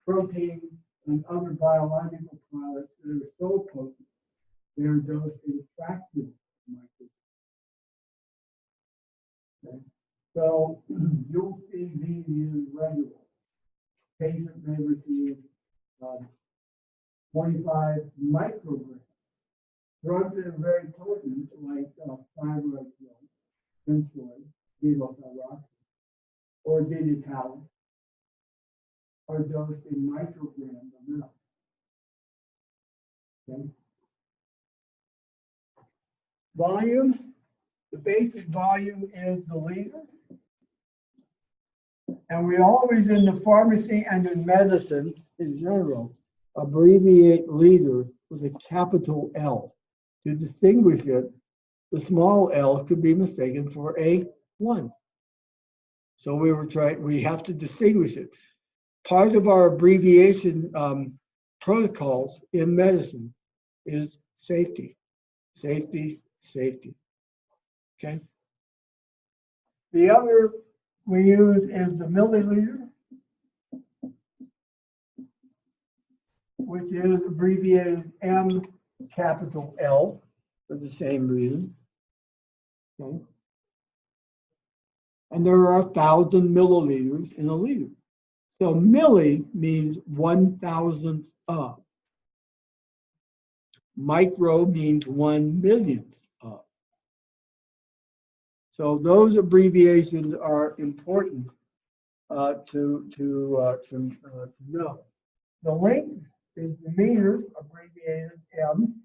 protein and other biological products that are so potent, they're dosed in fractions of micrograms. Okay. So you'll see these used regularly. Patient may receive 25 micrograms. Drugs that are very potent, like thyroid drugs, insulin, levothyroxine, or digitalis, are dosed in micrograms amount. Okay. Volume, the basic volume is the liter. And we always, in the pharmacy and in medicine in general, abbreviate liter with a capital L. To distinguish it, the small l could be mistaken for a 1. So we have to distinguish it. Part of our abbreviation protocols in medicine is safety, safety, safety. Okay. The other we use is the milliliter, which is abbreviated M capital L for the same reason. Okay. And there are 1,000 milliliters in a liter. So milli means 1,000th of. Micro means 1,000,000th of. So those abbreviations are important to know. The length is the meters, abbreviated M.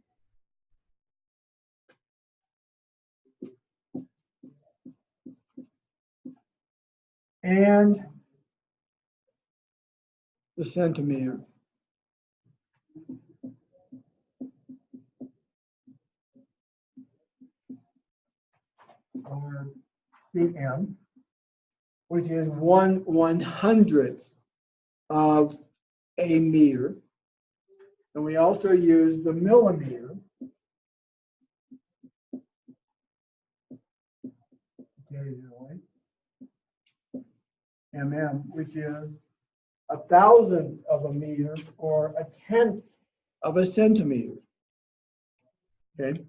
And the centimeter. Or cm, which is 1/100th of a meter. And we also use the millimeter. Occasionally. Mm, which is 1,000th of a meter or 1/10th of a centimeter. Okay.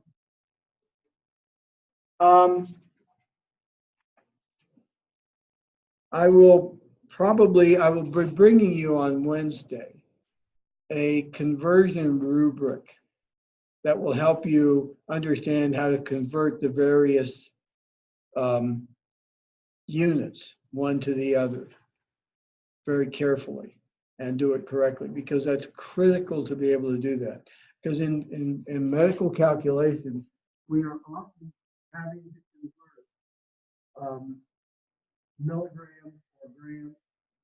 I will be bringing you on Wednesday a conversion rubric that will help you understand how to convert the various units one to the other very carefully and do it correctly, because that's critical to be able to do that. Because in medical calculations, we are often having to convert milligrams or grams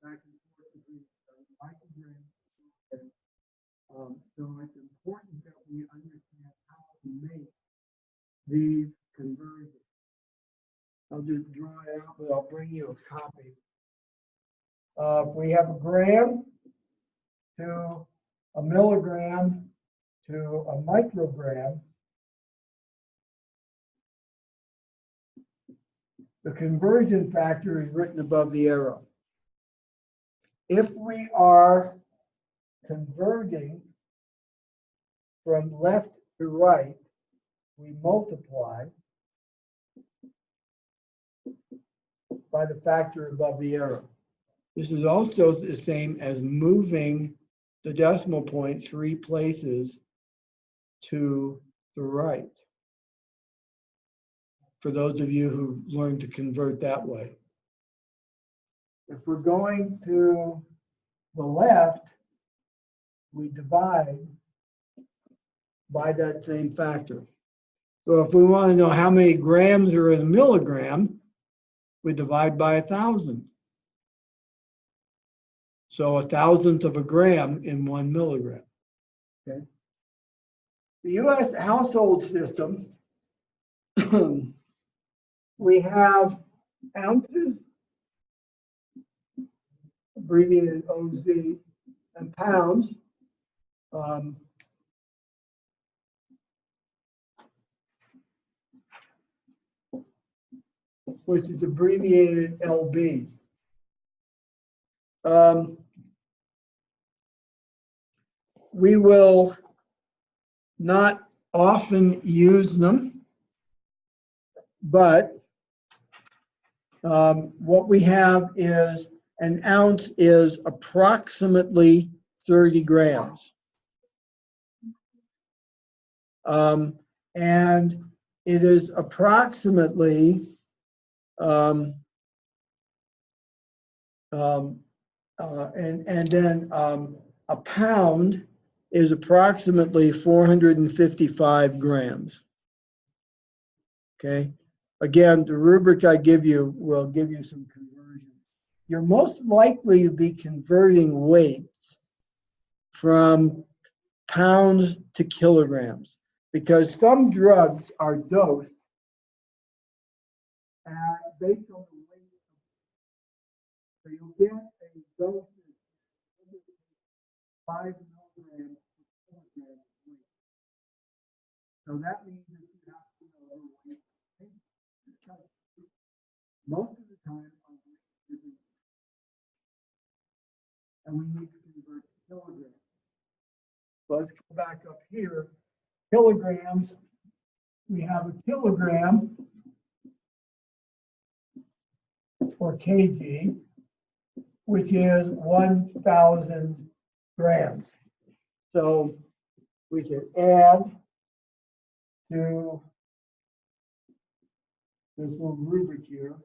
back and forth between micrograms. So it's important that we understand how to make these conversions. I'll just draw it out, but I'll bring you a copy. If we have a gram to a milligram to a microgram, the conversion factor is written above the arrow. If we are converting from left to right, we multiply by the factor above the arrow. This is also the same as moving the decimal point 3 places to the right, for those of you who learned to convert that way. If we're going to the left, we divide by that same factor. So if we want to know how many grams are in a milligram, we divide by 1,000. So 1,000th of a gram in 1 milligram. Okay. The U.S. household system, we have ounces, abbreviated OZ, and pounds. Which is abbreviated LB. We will not often use them, but what we have is an ounce is approximately 30 grams. And it is approximately and then a pound is approximately 455 grams. Okay. Again, the rubric I give you will give you some conversion. You're most likely to be converting weights from pounds to kilograms, because some drugs are dosed based on the weight. So you'll get a dose of 5 milligrams per kilogram of weight. So that means that you have to know the weight of the patient. Most of the time, our weight isn't, and we need to convert to kilograms. Let's go back up here. Kilograms. We have a kilogram for kg, which is 1,000 grams. So we can add to this little rubric here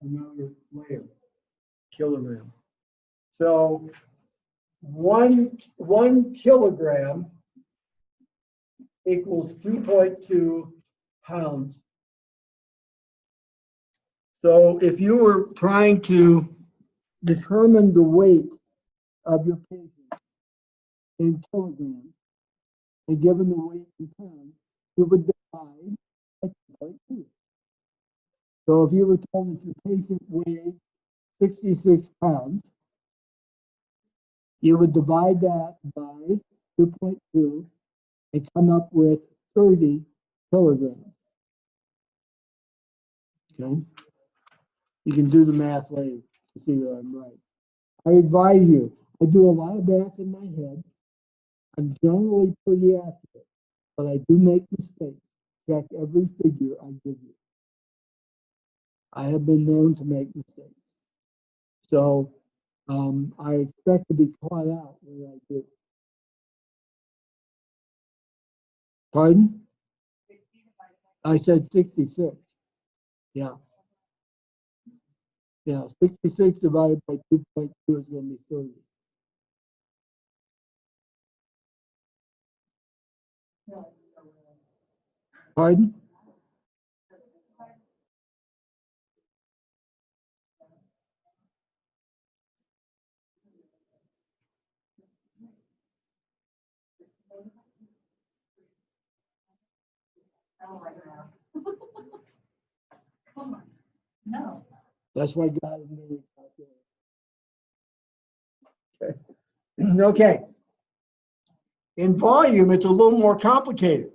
another layer, kilogram. So one kilogram equals 2.2 pounds. So if you were trying to determine the weight of your patient in kilograms and given the weight in pounds, you would divide by 2.2. So if you were told that your patient weighed 66 pounds, you would divide that by 2.2 and come up with 30 kilograms. Okay? You can do the math later to see that I'm right. I advise you, I do a lot of math in my head. I'm generally pretty accurate, but I do make mistakes. Check every figure I give you. I have been known to make mistakes. So I expect to be caught out when I do. Pardon? I said 66. Yeah. Yeah, 66 divided by 2.2 is going to be 30. Pardon? No. That's why God is made it. Okay. Okay. In volume, it's a little more complicated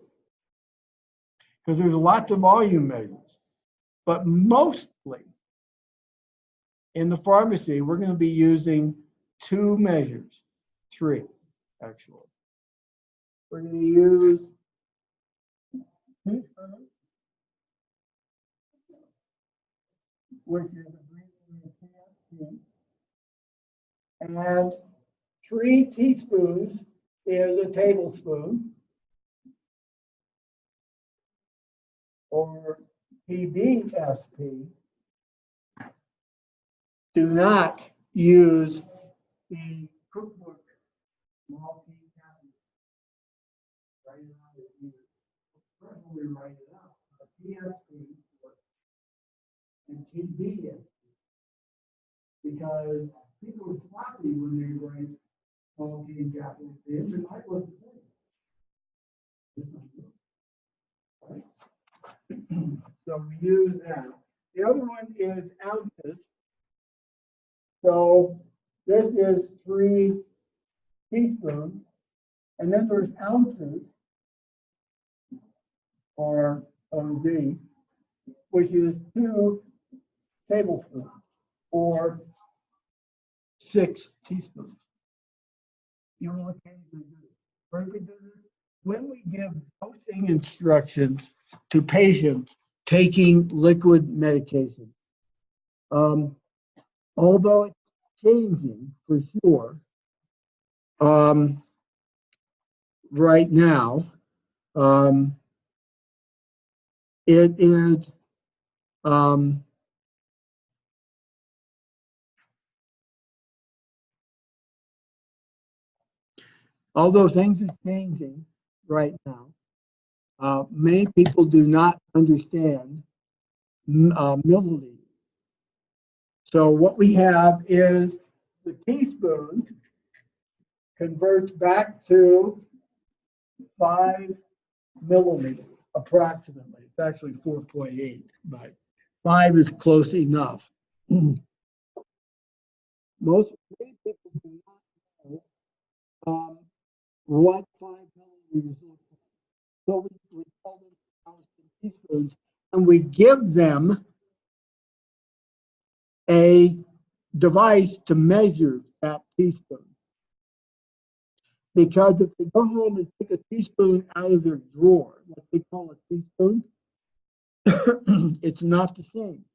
because there's lots of volume measures. But mostly in the pharmacy, we're going to be using two measures, three, actually. We're going to use which is abbreviated and 3 teaspoons is a tablespoon, or PBSP. Do not use the cookbook multi-cabinet. Write it out if you preferably write it out. PSP and TBSP. Because people are sloppy when they write multi-cabinet things, and I wasn't saying. Right? So we use that. The other one is ounces. So this is 3 teaspoons, and then there's ounces, or OZ, which is 2 tablespoons, or 6 teaspoons. You know what can you do? When we give dosing instructions to patients taking liquid medication, although it's changing for sure, right now, it is although things are changing right now, many people do not understand milliliters. So what we have is the teaspoon converts back to 5 milliliters, approximately. It's actually 4.8, but 5 is close enough. Most people do not know what 5 milliliters looks like. So we call them teaspoons, and we give them a device to measure that teaspoon. Because if they go home and take a teaspoon out of their drawer, what they call a teaspoon, it's not the same.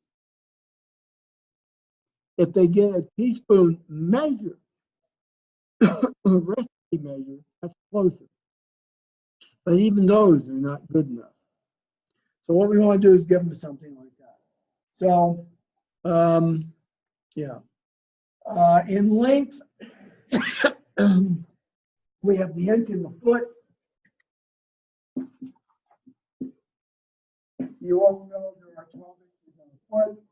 If they get a teaspoon measure, a recipe measure, that's closer. But even those are not good enough. So what we want to do is give them something like that. So, yeah. In length, we have the inch in the foot. You all know there are 12 inches in the foot.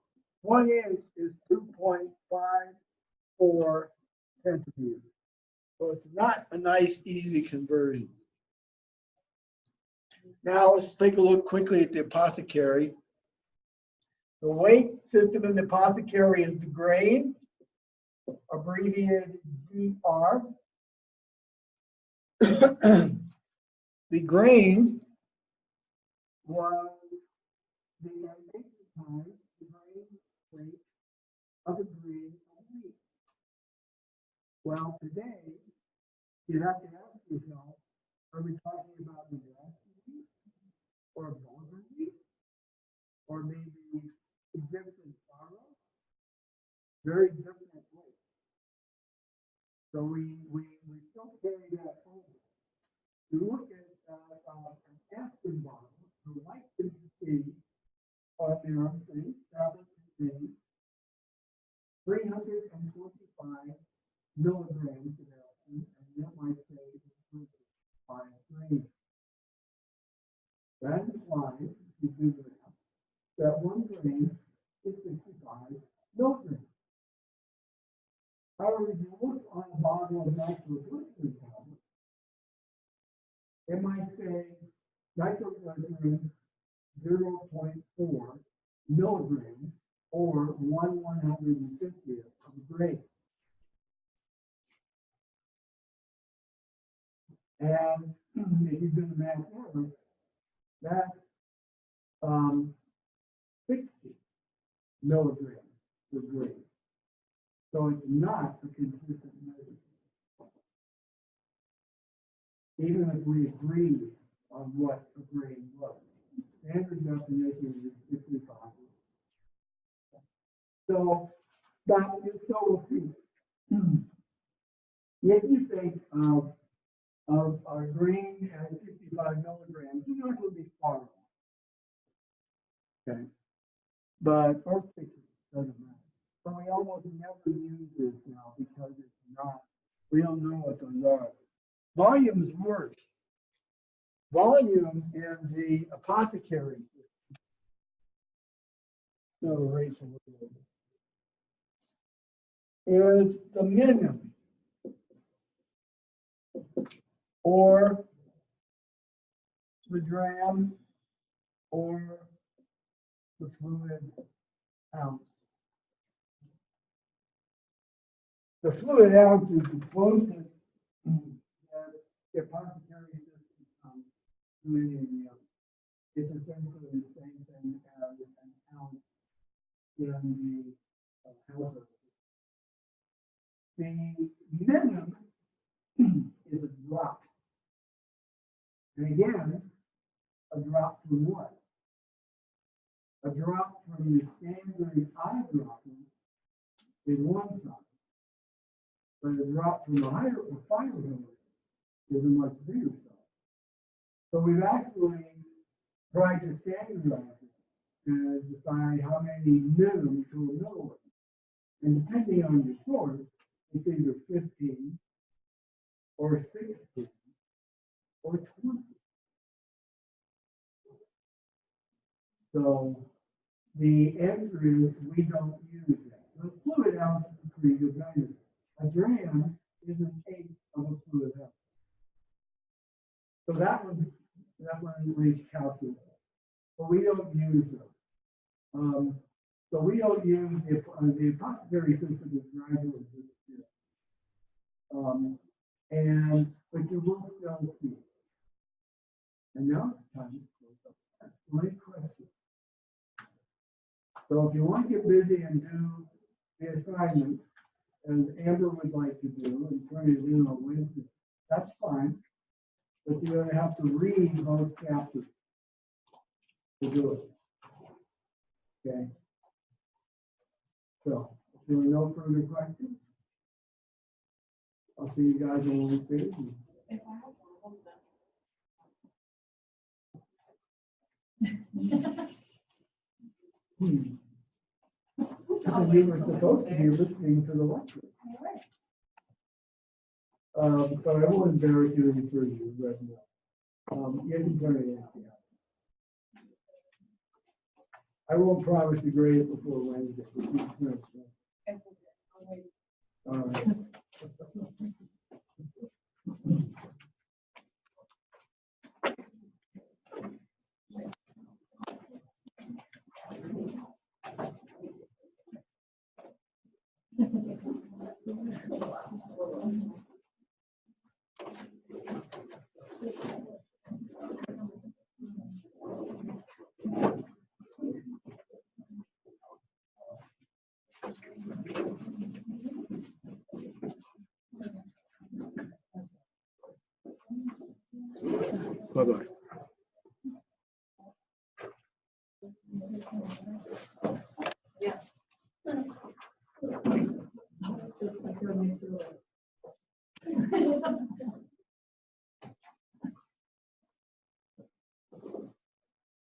1 inch is 2.54 centimeters. So it's not a nice, easy conversion. Now let's take a look quickly at the apothecary. The weight system in the apothecary is the grain, abbreviated GR. The grain was the time the grain weight of a grain of wheat. Well, today, you have to ask yourself, are we talking about a grass wheat or a bulgur wheat? Or maybe Egyptian farro? Very different weight. So we still carry that over. You look at an aspirin bottle, the white can see on there, they established to be 325 milligrams of aspirin, and that might say it's 5 grams. That implies, if you do the math, that 1 gram is 65 milligrams. However, if you look on a bottle of nitroglycerin tablet, it might say nitroglycerin 0.4 milligrams or 1/150th of a gram. And if you do the math there, that's 60 milligrams per gram. So it's not a consistent measure. Even if we agree on what a grain was. Standard definition is 65. So, but you still will see. If you think of a grain at 65 milligrams, you're not going to be far off. Okay. But, or 60, doesn't matter. But we almost never use this now because it's not, we don't know what those are. Volume is worse. Volume in the apothecary system. No, erase a little bit. Is the minimum or the gram or the fluid ounce. The fluid ounce is the closest that the apothecary system comes to any other. It's essentially the same thing as an ounce in the household. The minimum is a drop. And again, a drop from what? A drop from the standard eyedropper is one size. But a drop from the fire hose is a much bigger size. So we've actually tried to standardize it and decide how many minimum to a milliliter. And depending on your source, it's either 15 or 16 or 20. So the answer is we don't use that. The fluid ounce is a pretty good measure. A gram is an eighth of a fluid ounce. So that one at least calculated. But we don't use them. So we don't use the apothecary system is gradually disappearing. But you will still see. And now it's time to close up. Great question. So if you want to get busy and do the assignment, as Amber would like to do, and turn it in on Wednesday, that's fine. But you're gonna have to read both chapters to do it. Okay? So, if there are no further questions, I'll see you guys on Wednesday. Because you were supposed to be listening to the lecture. So I won't embarrass you any further, right now. You can turn it in. I won't promise to grade it before Wednesday. But you can turn it in. All right. Bye-bye. Yeah.